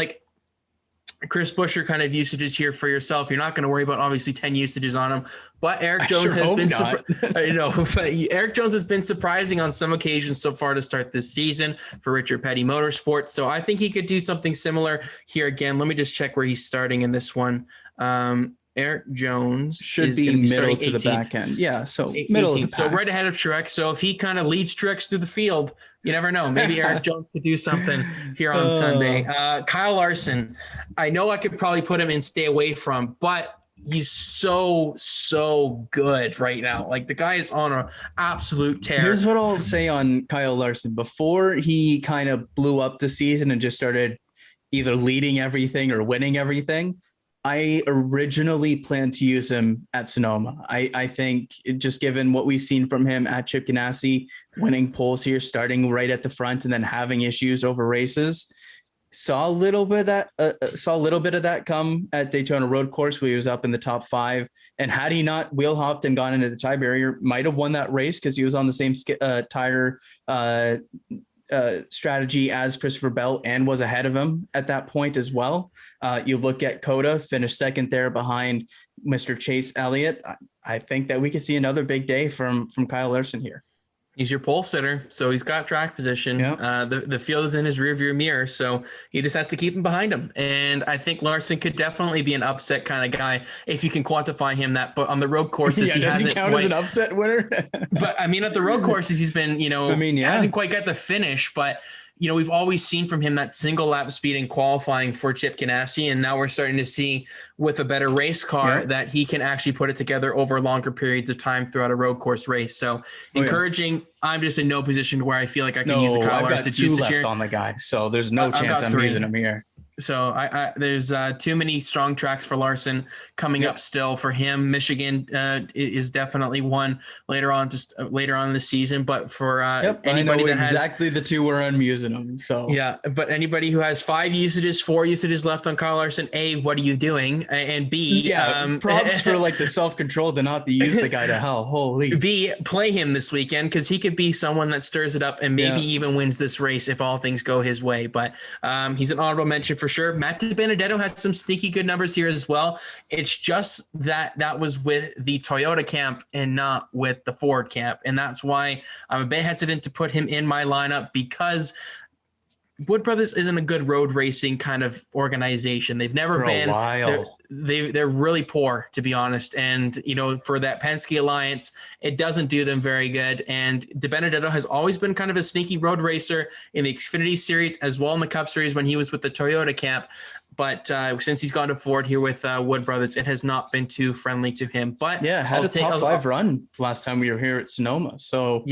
Chris Buescher kind of usages here for yourself. You're not going to worry about obviously 10 usages on him, but Eric Jones has been Eric Jones has been surprising on some occasions so far to start this season for Richard Petty Motorsports. So I think he could do something similar here again. Let me just check where he's starting in this one. Eric Jones should be middle to the back end. Yeah, so middle of the pack. So right ahead of Truex. So if he kind of leads Truex through the field, you never know. Maybe Eric Jones could do something here on Sunday. Kyle Larson, I know I could probably put him in stay away from, but he's so good right now. Like the guy is on an absolute tear. Here's what I'll say on Kyle Larson. Before he kind of blew up the season and just started either leading everything or winning everything, I originally planned to use him at Sonoma. I think just given what we've seen from him at Chip Ganassi, winning poles here, starting right at the front and then having issues over races, saw a little bit of that come at Daytona Road Course where he was up in the top 5. And had he not wheel hopped and gone into the tie barrier, might have won that race because he was on the same tire strategy as Christopher Bell and was ahead of him at that point as well. You look at Coda, finished second there behind Mr. Chase Elliott. I think that we could see another big day from Kyle Larson here. He's your pole sitter, so he's got track position. Yep. The field is in his rearview mirror, so he just has to keep him behind him. And I think Larson could definitely be an upset kind of guy if you can quantify him that. But on the road courses, does he count as an upset winner? But I mean, at the road courses, he's been, hasn't quite got the finish, but. We've always seen from him that single lap speed in qualifying for Chip Ganassi. And now we're starting to see with a better race car that he can actually put it together over longer periods of time throughout a road course race. So encouraging. I'm just in no position where I feel like I can use a Kyle Larson to use left on the guy. So there's no chance I'm using him here. So there's too many strong tracks for Larson coming up still for him. Michigan is definitely one later on in the season. But for anybody that has exactly the two where I'm using them. So but anybody who has 4 usages left on Kyle Larson, A, what are you doing? And B, props for like the self-control to not use the guy to hell. Holy. B, play him this weekend because he could be someone that stirs it up and maybe even wins this race if all things go his way. But he's an honorable mention for sure. Matt DiBenedetto has some sneaky good numbers here as well. It's just that was with the Toyota camp and not with the Ford camp. And that's why I'm a bit hesitant to put him in my lineup because Wood Brothers isn't a good road racing kind of organization. They've never been. They're really poor, to be honest. And, for that Penske Alliance, it doesn't do them very good. And DiBenedetto has always been kind of a sneaky road racer in the Xfinity Series as well in the Cup Series when he was with the Toyota camp. But since he's gone to Ford here with Wood Brothers, it has not been too friendly to him. But had a top 5 run last time we were here at Sonoma. So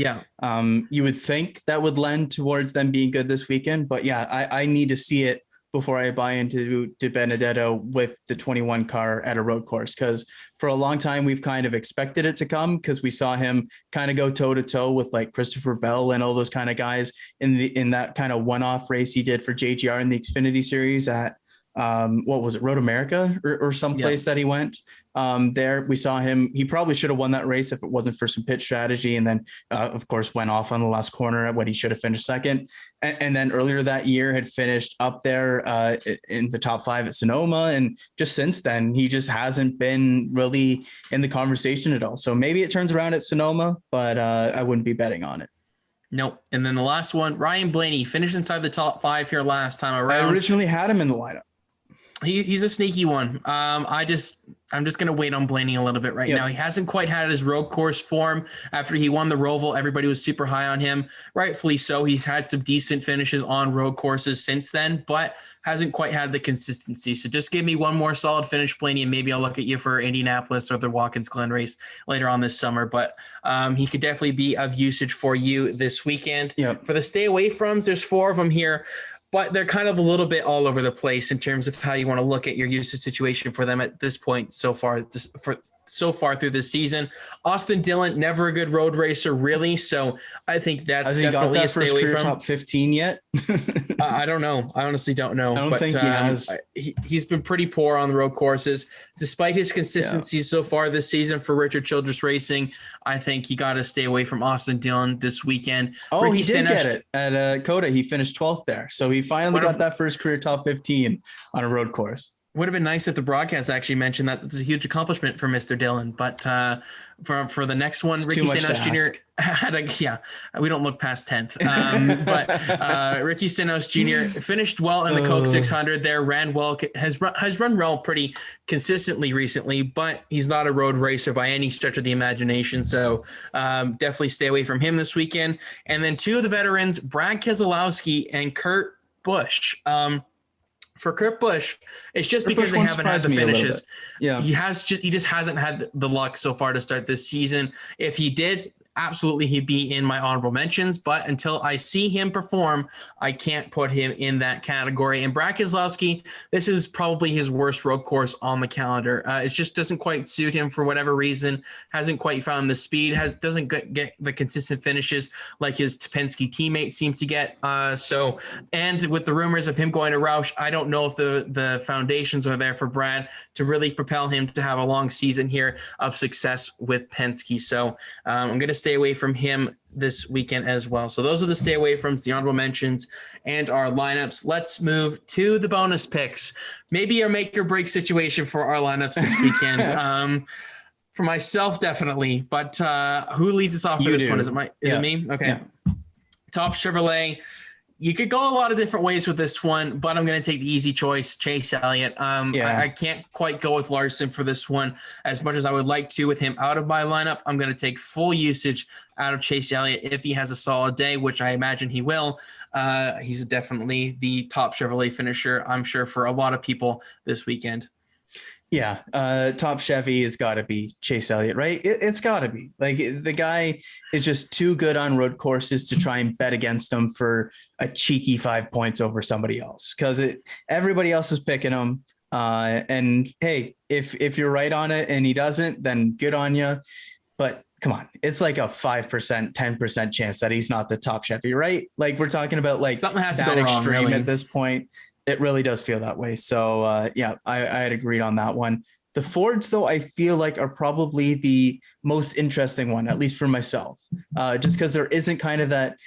you would think that would lend towards them being good this weekend. But I need to see it before I buy into DiBenedetto with the 21 car at a road course. Because for a long time, we've kind of expected it to come because we saw him kind of go toe to toe with like Christopher Bell and all those kind of guys in that kind of one-off race he did for JGR in the Xfinity Series at what was it, Road America or someplace that he went there. We saw him. He probably should have won that race if it wasn't for some pit strategy. And then, of course, went off on the last corner when he should have finished second. And then earlier that year had finished up there in the top 5 at Sonoma. And just since then, he just hasn't been really in the conversation at all. So maybe it turns around at Sonoma, but I wouldn't be betting on it. Nope. And then the last one, Ryan Blaney finished inside the top 5 here last time around. I originally had him in the lineup. He's a sneaky one. I'm just going to wait on Blainey a little bit right now. He hasn't quite had his road course form after he won the Roval. Everybody was super high on him, rightfully so. He's had some decent finishes on road courses since then, but hasn't quite had the consistency. So just give me one more solid finish, Blainey, and maybe I'll look at you for Indianapolis or the Watkins Glen race later on this summer. But he could definitely be of usage for you this weekend. For the stay away froms, there's 4 of them here. But they're kind of a little bit all over the place in terms of how you want to look at your usage situation for them at this point so far through this season. Austin Dillon, never a good road racer, really. So I think that's definitely a stay away from. Top 15 yet? I don't know. I honestly don't know. I don't think he has. He's been pretty poor on the road courses, despite his consistency so far this season for Richard Childress Racing. I think you got to stay away from Austin Dillon this weekend. Oh, he did get it at Coda. He finished 12th there, so he finally got that first career top 15 on a road course. Would have been nice if the broadcast actually mentioned that. It's a huge accomplishment for Mr. Dillon. But for the next one, Ricky Stenhouse Jr. had we don't look past 10th. But Ricky Stenhouse Jr. finished well in the Coke 600 there, ran well, has run well pretty consistently recently, but he's not a road racer by any stretch of the imagination. So definitely stay away from him this weekend. And then two of the veterans, Brad Keselowski and Kurt Busch. For Kurt Busch, it's just because they haven't had the finishes. Yeah, he just hasn't had the luck so far to start this season. If he did, absolutely he'd be in my honorable mentions, but until I see him perform, I can't put him in that category. And Brad Keselowski, this is probably his worst road course on the calendar. It just doesn't quite suit him for whatever reason. Hasn't quite found the speed. Doesn't get the consistent finishes like his Penske teammates seem to get. And with the rumors of him going to Roush, I don't know if the foundations are there for Brad to really propel him to have a long season here of success with Penske. So I'm going to stay away from him this weekend as well. So those are the stay away from, the honorable mentions, and our lineups. Let's move to the bonus picks. Maybe a make or break situation for our lineups this weekend. For myself, definitely. But who leads us off for this one? Is it me? Okay. Yeah. Top Chevrolet. You could go a lot of different ways with this one, but I'm going to take the easy choice, Chase Elliott. I can't quite go with Larson for this one as much as I would like to with him out of my lineup. I'm going to take full usage out of Chase Elliott if he has a solid day, which I imagine he will. He's definitely the top Chevrolet finisher, I'm sure, for a lot of people this weekend. Yeah, top Chevy has got to be Chase Elliott, right? It's got to be. Like, the guy is just too good on road courses to try and bet against him for a cheeky 5 points over somebody else, because everybody else is picking him. And hey, if you're right on it and he doesn't, then good on you. But come on, it's like a 5%, 10% chance that he's not the top Chevy, right? Like, we're talking about like something has that to go extreme wrong, really. At this point. It really does feel that way. So I had agreed on that one. The Fords, though, I feel like are probably the most interesting one, at least for myself, just because there isn't kind of that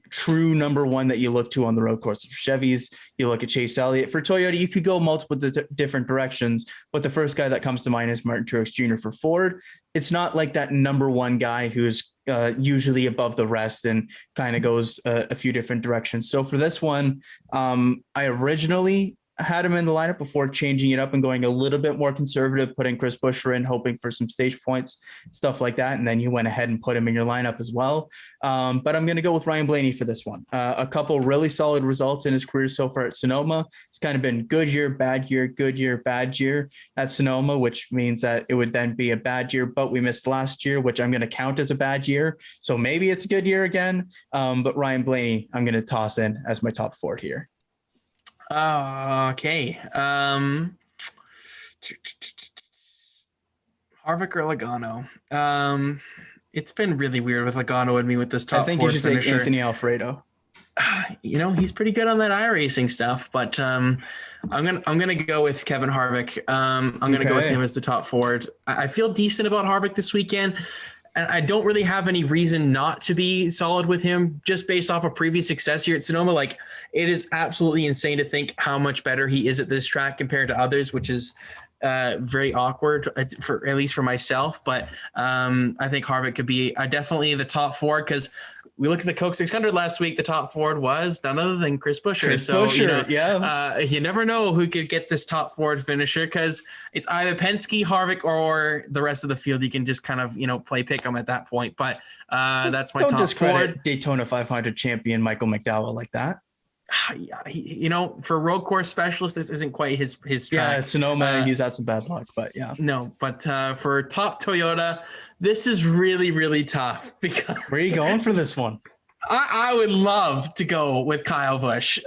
true number one that you look to on the road course. For Chevys, you look at Chase Elliott. For Toyota, you could go multiple different directions, but the first guy that comes to mind is Martin Truex Jr. For Ford. It's not like that number one guy who's usually above the rest and kind of goes a few different directions. So for this one, I originally had him in the lineup before changing it up and going a little bit more conservative, putting Chris Buescher in, hoping for some stage points, stuff like that. And then you went ahead and put him in your lineup as well. But I'm going to go with Ryan Blaney for this one. A couple really solid results in his career so far at Sonoma. It's kind of been good year, bad year, good year, bad year at Sonoma, which means that it would then be a bad year, but we missed last year, which I'm going to count as a bad year. So maybe it's a good year again. But Ryan Blaney, I'm going to toss in as my top Ford here. Okay. Harvick or Logano? It's been really weird with Logano and me with this top I think Ford you should finisher. take Anthony Alfredo. He's pretty good on that iRacing stuff, but I'm gonna go with Kevin Harvick. I'm gonna go with him as the top Ford. I feel decent about Harvick this weekend. And I don't really have any reason not to be solid with him just based off of previous success here at Sonoma. Like, it is absolutely insane to think how much better he is at this track compared to others, which is very awkward for at least for myself. But I think Harvick could be definitely the top Ford, because we looked at the Coke 600 last week. The top Ford was none other than Chris Buescher. You never know who could get this top Ford finisher, because it's either Penske, Harvick, or the rest of the field. You can just kind of, play pick them at that point. But that's my top Ford. Don't discredit Daytona 500 champion Michael McDowell like that. For road course specialist, this isn't quite his track. Yeah, Sonoma, he's had some bad luck, but yeah. No, but for top Toyota, this is really, really tough, because where are you going for this one? I would love to go with Kyle Busch,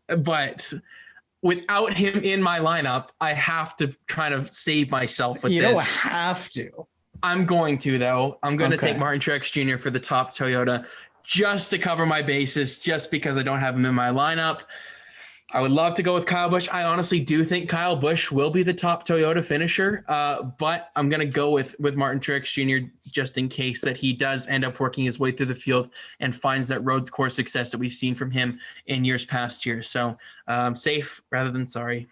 but without him in my lineup, I have to kind of save myself with this. You don't have to. I'm going to, though. I'm going to take Martin Truex Jr. for the top Toyota, just to cover my bases, just because I don't have him in my lineup. I would love to go with Kyle Busch. I honestly do think Kyle Busch will be the top Toyota finisher, but I'm going to go with Martin Truex Jr. just in case that he does end up working his way through the field and finds that road course success that we've seen from him in years past years. So safe rather than sorry.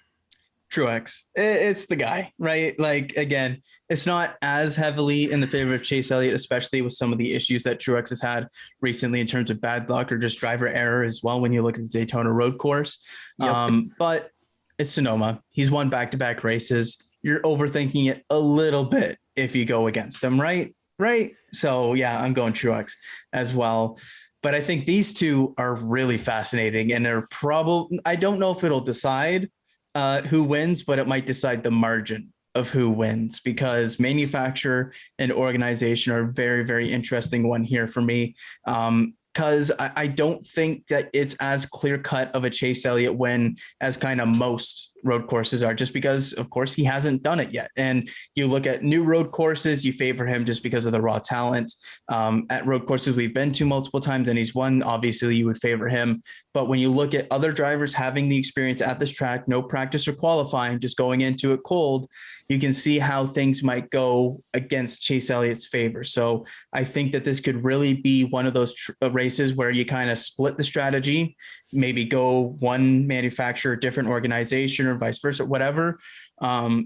Truex. It's the guy, right? Like, again, it's not as heavily in the favor of Chase Elliott, especially with some of the issues that Truex has had recently in terms of bad luck or just driver error as well when you look at the Daytona road course. Yep. But it's Sonoma. He's won back-to-back races. You're overthinking it a little bit if you go against him, right? Right. So, yeah, I'm going Truex as well. But I think these two are really fascinating and are probably, I don't know if it'll decide who wins, but it might decide the margin of who wins, because manufacturer and organization are a very, very interesting one here for me. Because I don't think that it's as clear cut of a Chase Elliott win as kind of most road courses are, just because, of course, he hasn't done it yet. And you look at new road courses, you favor him just because of the raw talent. At road courses we've been to multiple times and he's won, obviously you would favor him. But when you look at other drivers having the experience at this track, no practice or qualifying, just going into it cold, you can see how things might go against Chase Elliott's favor. So I think that this could really be one of those races where you kind of split the strategy, maybe go one manufacturer, different organization, or vice versa, whatever.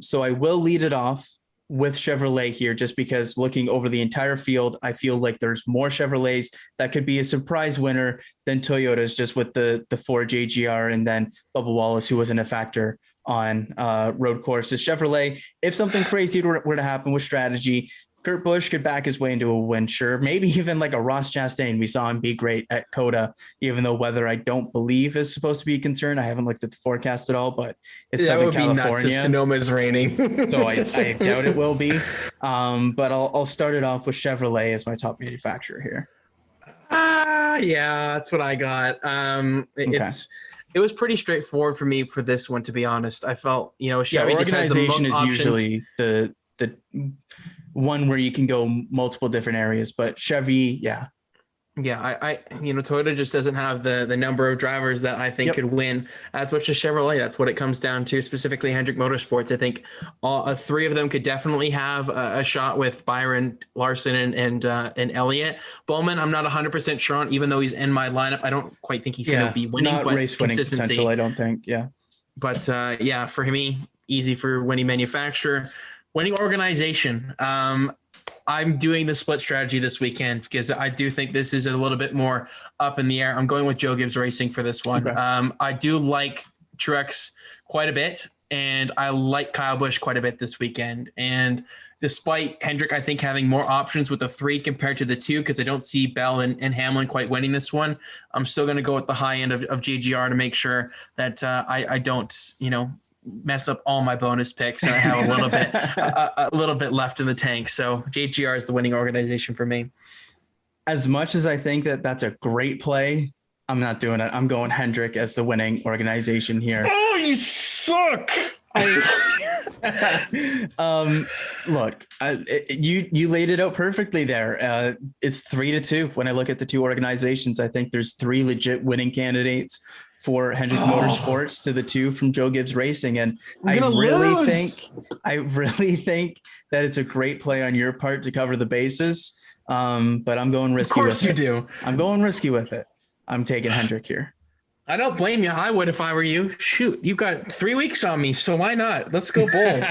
So I will lead it off with Chevrolet here, just because looking over the entire field, I feel like there's more Chevrolets that could be a surprise winner than Toyotas, just with the Ford JGR and then Bubba Wallace, who wasn't a factor on road courses. Chevrolet, if something crazy were to happen with strategy, Kurt Busch could back his way into a win, sure. Maybe even like a Ross Chastain. We saw him be great at COTA, even though weather I don't believe is supposed to be a concern. I haven't looked at the forecast at all, but it's Southern California. That would be nuts if Sonoma's raining. So I doubt it will be. But I'll start it off with Chevrolet as my top manufacturer here. Yeah, that's what I got. It was pretty straightforward for me for this one, to be honest. I felt, Chevy organization is usually the one where you can go multiple different areas, but Chevy, yeah. I Toyota just doesn't have the number of drivers that I think could win. That's what's just Chevrolet. That's what it comes down to, specifically Hendrick Motorsports. I think all three of them could definitely have a shot with Byron, Larson, and Elliot. Bowman, I'm not 100% sure on, even though he's in my lineup. I don't quite think he's going to be winning, not but race winning potential, I don't think. Yeah. But for me, easy for winning manufacturer. Winning organization. I'm doing the split strategy this weekend because I do think this is a little bit more up in the air. I'm going with Joe Gibbs Racing for this one. Okay. I do like Truex quite a bit, and I like Kyle Busch quite a bit this weekend. And despite Hendrick, I think, having more options with the 3 compared to the 2, because I don't see Bell and Hamlin quite winning this one, I'm still going to go with the high end of JGR to make sure that I don't, mess up all my bonus picks, and I have a little bit left in the tank. So JGR is the winning organization for me. As much as I think that that's a great play, I'm not doing it. I'm going Hendrick as the winning organization here. Oh, you suck. Look, you laid it out perfectly there. It's 3-2. When I look at the two organizations, I think there's 3 legit winning candidates for Hendrick Motorsports to the 2 from Joe Gibbs Racing. And I really think that it's a great play on your part to cover the bases. But I'm going risky. Of course you do. I'm going risky with it. I'm taking Hendrick here. I don't blame you. I would if I were you. Shoot, you've got 3 weeks on me, so why not? Let's go bold.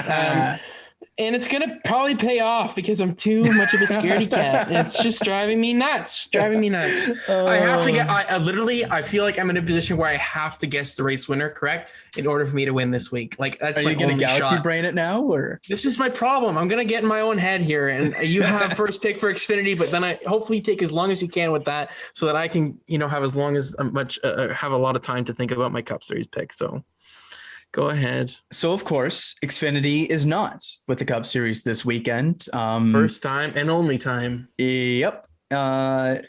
And it's going to probably pay off because I'm too much of a scaredy cat. It's just driving me nuts. I have to get, I feel like I'm in a position where I have to guess the race winner, correct? In order for me to win this week. Like, that's my only shot. Are you going to galaxy brain it now, or? This is my problem. I'm going to get in my own head here, and you have first pick for Xfinity, but then I hopefully take as long as you can with that so that I can, have as long as much, have a lot of time to think about my Cup Series pick. So go ahead. So, of course, Xfinity is not with the Cup Series this weekend. First time and only time. Yep.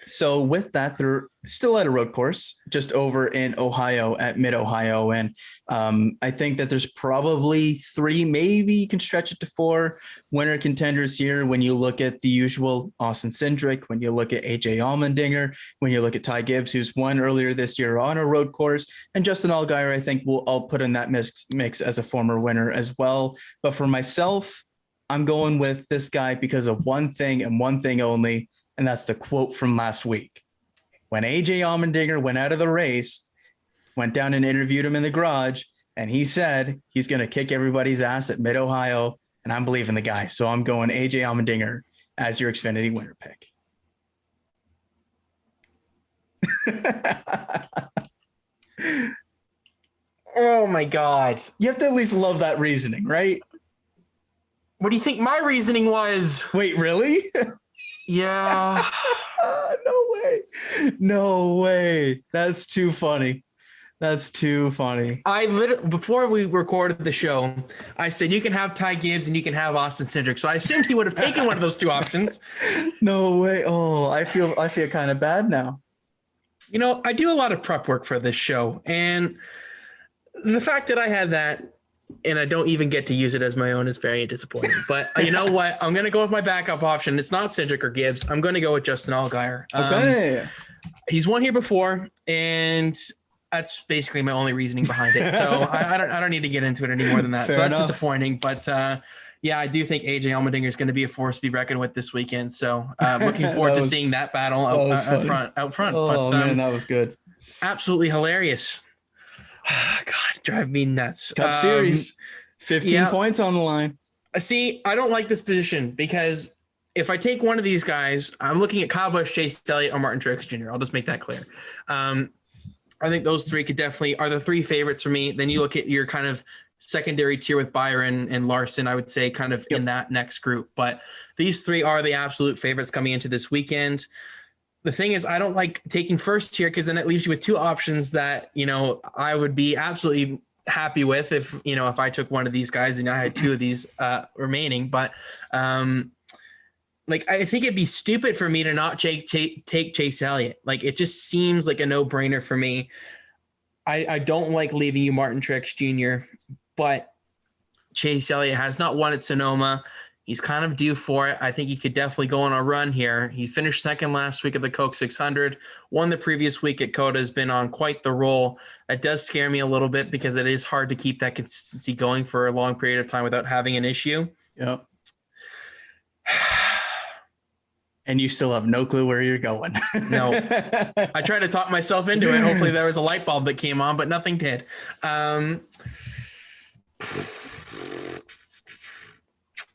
So with that, they're still at a road course just over in Ohio at Mid-Ohio. And I think that there's probably 3, maybe you can stretch it to 4 winner contenders here. When you look at the usual Austin Cindric, when you look at AJ Allmendinger, when you look at Ty Gibbs, who's won earlier this year on a road course, and Justin Allgaier, I think I'll put in that mix as a former winner as well. But for myself, I'm going with this guy because of one thing and one thing only. And that's the quote from last week. When AJ Allmendinger went out of the race, went down and interviewed him in the garage, and he said he's going to kick everybody's ass at Mid-Ohio, and I'm believing the guy. So I'm going AJ Allmendinger as your Xfinity winner pick. Oh my God. You have to at least love that reasoning, right? What do you think my reasoning was? Wait, really? Yeah. No way. That's too funny. I literally, before we recorded the show, I said you can have Ty Gibbs and you can have Austin Cindric. So I assumed he would have taken one of those two options. No way. Oh, I feel kind of bad now. You know, I do a lot of prep work for this show, and the fact that I had that and I don't even get to use it as my own is very disappointing. But you know what? I'm going to go with my backup option. It's not Cindric or Gibbs. I'm going to go with Justin Allgaier. Okay. He's won here before, and that's basically my only reasoning behind it. So I don't need to get into it any more than that. Fair so that's enough. Disappointing. But yeah, I do think AJ Allmendinger is going to be a force to be reckoned with this weekend. So looking forward to seeing that battle out front. Oh, But man, that was good. Absolutely hilarious. God, drive me nuts. Cup Series, 15 points on the line. See, I don't like this position because if I take one of these guys, I'm looking at Kyle Busch, Chase Elliott, or Martin Truex Jr. I'll just make that clear. I think those three are the three favorites for me. Then you look at your kind of secondary tier with Byron and Larson, I would say kind of in that next group. But these three are the absolute favorites coming into this weekend. The thing is, I don't like taking first tier because then it leaves you with two options that, you know, I would be absolutely happy with if I took one of these guys and I had two of these remaining. But I think it'd be stupid for me to not take Chase Elliott. Like, it just seems like a no-brainer for me. I don't like leaving you Martin Truex Jr., but Chase Elliott has not won at Sonoma. He's kind of due for it. I think he could definitely go on a run here. He finished second last week at the Coke 600, won the previous week at COTA, has been on quite the roll. That does scare me a little bit because it is hard to keep that consistency going for a long period of time without having an issue. Yep. And you still have no clue where you're going. No. I tried to talk myself into it. Hopefully there was a light bulb that came on, but nothing did.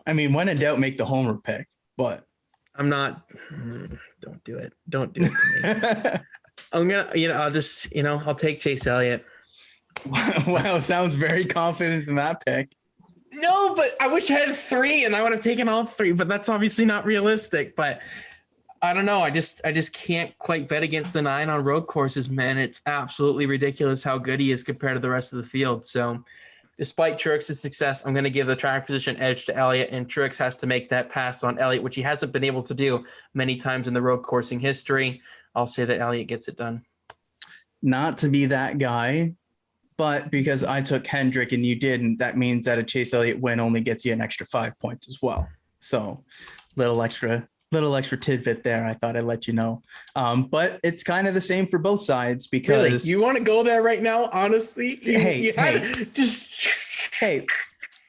I mean, when in doubt, make the homer pick, but I'm not. Don't do it. Don't do it to me. I'm gonna, I'll take Chase Elliott. Wow, sounds very confident in that pick. No, but I wish I had three and I would have taken all three, but that's obviously not realistic. But I don't know. I just can't quite bet against the 9 on road courses, man. It's absolutely ridiculous how good he is compared to the rest of the field. So despite Truex's success, I'm going to give the track position edge to Elliot, and Truex has to make that pass on Elliot, which he hasn't been able to do many times in the road coursing history. I'll say that Elliot gets it done. Not to be that guy, but because I took Hendrick and you didn't, that means that a Chase Elliott win only gets you an extra 5 points as well. So little extra tidbit there. I thought I'd let you know. But it's kind of the same for both sides because really? You want to go there right now? Honestly, hey,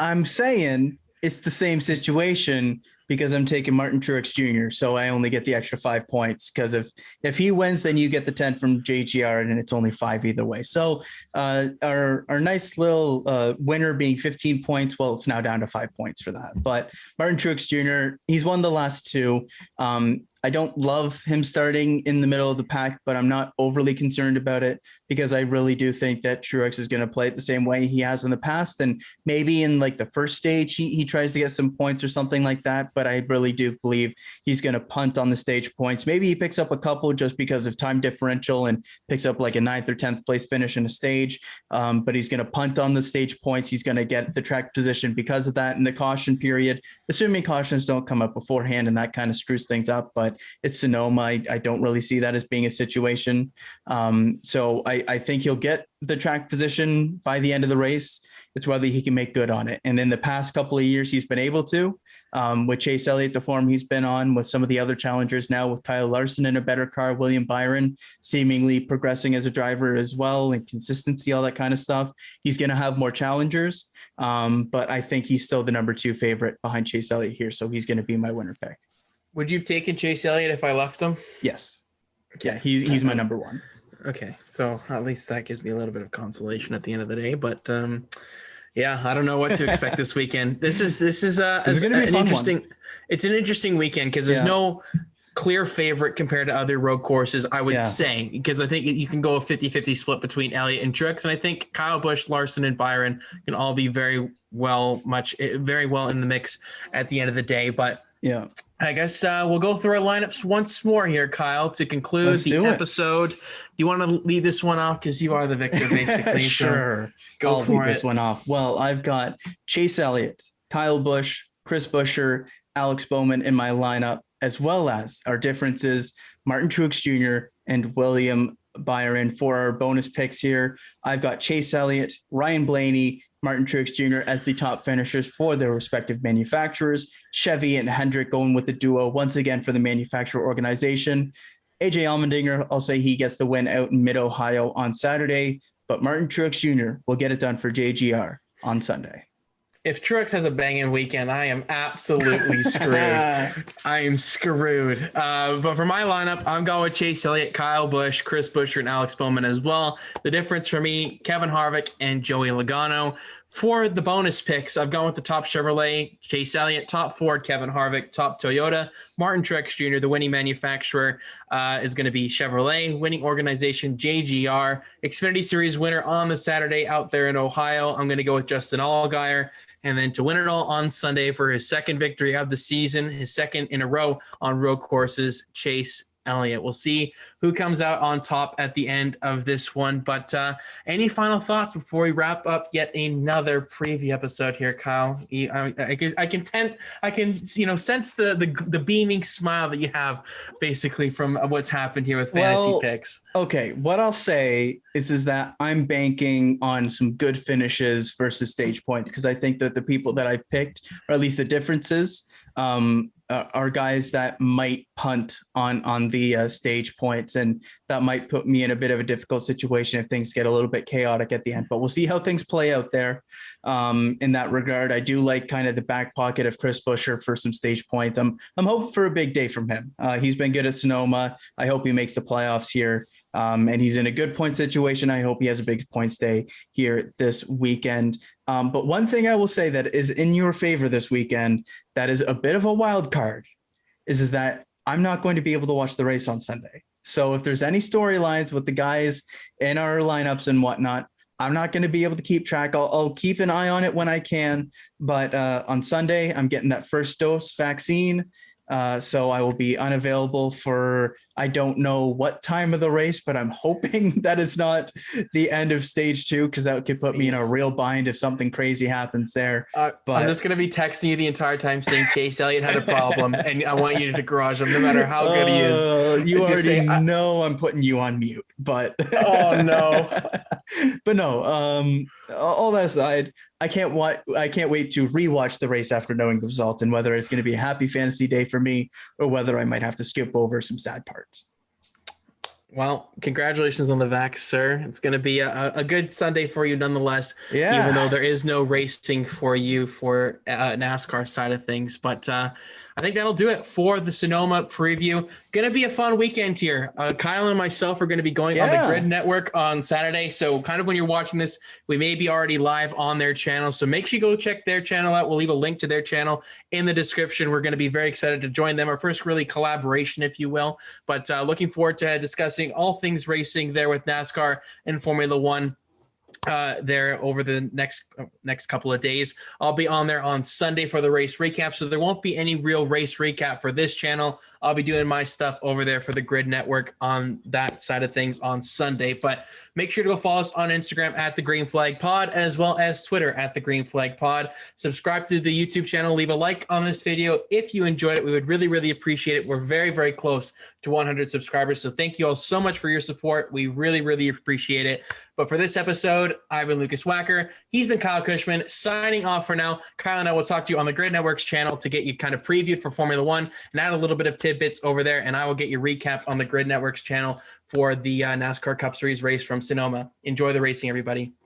I'm saying it's the same situation because I'm taking Martin Truex Jr. So I only get the extra 5 points because if he wins, then you get the 10 from JGR and it's only 5 either way. So our nice little winner being 15 points. Well, it's now down to 5 points for that. But Martin Truex Jr., he's won the last two. I don't love him starting in the middle of the pack, but I'm not overly concerned about it because I really do think that Truex is going to play it the same way he has in the past. And maybe in like the first stage, he tries to get some points or something like that. But I really do believe he's going to punt on the stage points. Maybe he picks up a couple just because of time differential and picks up like a 9th or 10th place finish in a stage. But he's going to punt on the stage points. He's going to get the track position because of that in the caution period, assuming cautions don't come up beforehand and that kind of screws things up. But it's Sonoma. I don't really see that as being a situation. So I think he'll get the track position by the end of the race. It's whether he can make good on it. And in the past couple of years, he's been able to, with Chase Elliott, the form he's been on, with some of the other challengers now with Kyle Larson in a better car, William Byron seemingly progressing as a driver as well, and consistency, all that kind of stuff. He's going to have more challengers. But I think he's still the number 2 favorite behind Chase Elliott here. So he's going to be my winner pick. Would you have taken Chase Elliott if I left him? Yes. Yeah, he's my number 1. Okay, so at least that gives me a little bit of consolation at the end of the day. But yeah, I don't know what to expect this weekend. This is gonna be an interesting. It's an interesting weekend because there's no clear favorite compared to other road courses, I would say, because I think you can go a 50-50 split between Elliot and Truex, and I think Kyle Busch, Larson, and Byron can all be very well in the mix at the end of the day. But yeah, I guess we'll go through our lineups once more here, Kyle, to conclude the episode. Do you want to lead this one off? Because you are the victor, basically. Sure. So I'll lead this one off. Well, I've got Chase Elliott, Kyle Busch, Chris Buescher, Alex Bowman in my lineup, as well as our differences, Martin Truex Jr. and William Byron for our bonus picks here. I've got Chase Elliott, Ryan Blainey, Martin Truex Jr. as the top finishers for their respective manufacturers. Chevy and Hendrick going with the duo once again for the manufacturer organization. AJ Allmendinger, I'll say he gets the win out in mid-Ohio on Saturday, but Martin Truex Jr. will get it done for JGR on Sunday. If Truex has a banging weekend, I am absolutely screwed. I am screwed. But for my lineup, I'm going with Chase Elliott, Kyle Busch, Chris Buescher, and Alex Bowman as well. The difference for me, Kevin Harvick and Joey Logano. For the bonus picks, I've gone with the top Chevrolet, Chase Elliott, top Ford, Kevin Harvick, top Toyota, Martin Truex Jr., the winning manufacturer is going to be Chevrolet, winning organization JGR, Xfinity Series winner on the Saturday out there in Ohio. I'm going to go with Justin Allgaier. And then to win it all on Sunday for his second victory of the season, his second in a row on road courses, Chase Elliott. We'll see who comes out on top at the end of this one. But any final thoughts before we wrap up yet another preview episode here, Kyle? I can sense the beaming smile that you have basically from what's happened here with fantasy picks. Okay, what I'll say is that I'm banking on some good finishes versus stage points, because I think that the people that I picked, or at least the differences, are guys that might punt on the stage points, and that might put me in a bit of a difficult situation if things get a little bit chaotic at the end. But we'll see how things play out there. In that regard, I do like kind of the back pocket of Chris Buescher for some stage points. I'm hoping for a big day from him. He's been good at Sonoma. I hope he makes the playoffs here. And he's in a good point situation. I hope he has a big points day here this weekend. But one thing I will say that is in your favor this weekend, that is a bit of a wild card, is that I'm not going to be able to watch the race on Sunday. So if there's any storylines with the guys in our lineups and whatnot, I'm not going to be able to keep track. I'll keep an eye on it when I can. But on Sunday, I'm getting that first dose vaccine. So I will be unavailable for, I don't know what time of the race, but I'm hoping that it's not the end of stage 2, because that could put me in a real bind if something crazy happens there. But I'm just going to be texting you the entire time saying Chase Elliott had a problem and I want you to garage him no matter how good he is. You already know I'm putting you on mute, but oh no. But no, all that aside, I can't wait to rewatch the race after knowing the result, and whether it's going to be a happy fantasy day for me or whether I might have to skip over some sad parts. Well, congratulations on the vax, sir. It's going to be a good Sunday for you nonetheless, even though there is no racing for you for NASCAR side of things. But I think that'll do it for the Sonoma preview. Going to be a fun weekend here. Kyle and myself are going to be going on the Grid Network on Saturday. So kind of when you're watching this, we may be already live on their channel. So make sure you go check their channel out. We'll leave a link to their channel in the description. We're going to be very excited to join them. Our first really collaboration, if you will. But looking forward to discussing all things racing there with NASCAR and Formula One. There over the next couple of days. I'll be on there on Sunday for the race recap, so there won't be any real race recap for this channel. I'll be doing my stuff over there for the Grid Network on that side of things on Sunday. But make sure to go follow us on Instagram at The Green Flag Pod, as well as Twitter at The Green Flag Pod. Subscribe to the YouTube channel. Leave a like on this video if you enjoyed it. We would really, really appreciate it. We're very, very close to 100 subscribers, so thank you all so much for your support. We really, really appreciate it. But for this episode, I've been Lukas Wacker. He's been Kyle Cushman, signing off for now. Kyle and I will talk to you on the Grid Network's channel to get you kind of previewed for Formula One and add a little bit of tidbits over there. And I will get you recapped on the Grid Network's channel for the NASCAR Cup Series race from Sonoma. Enjoy the racing, everybody.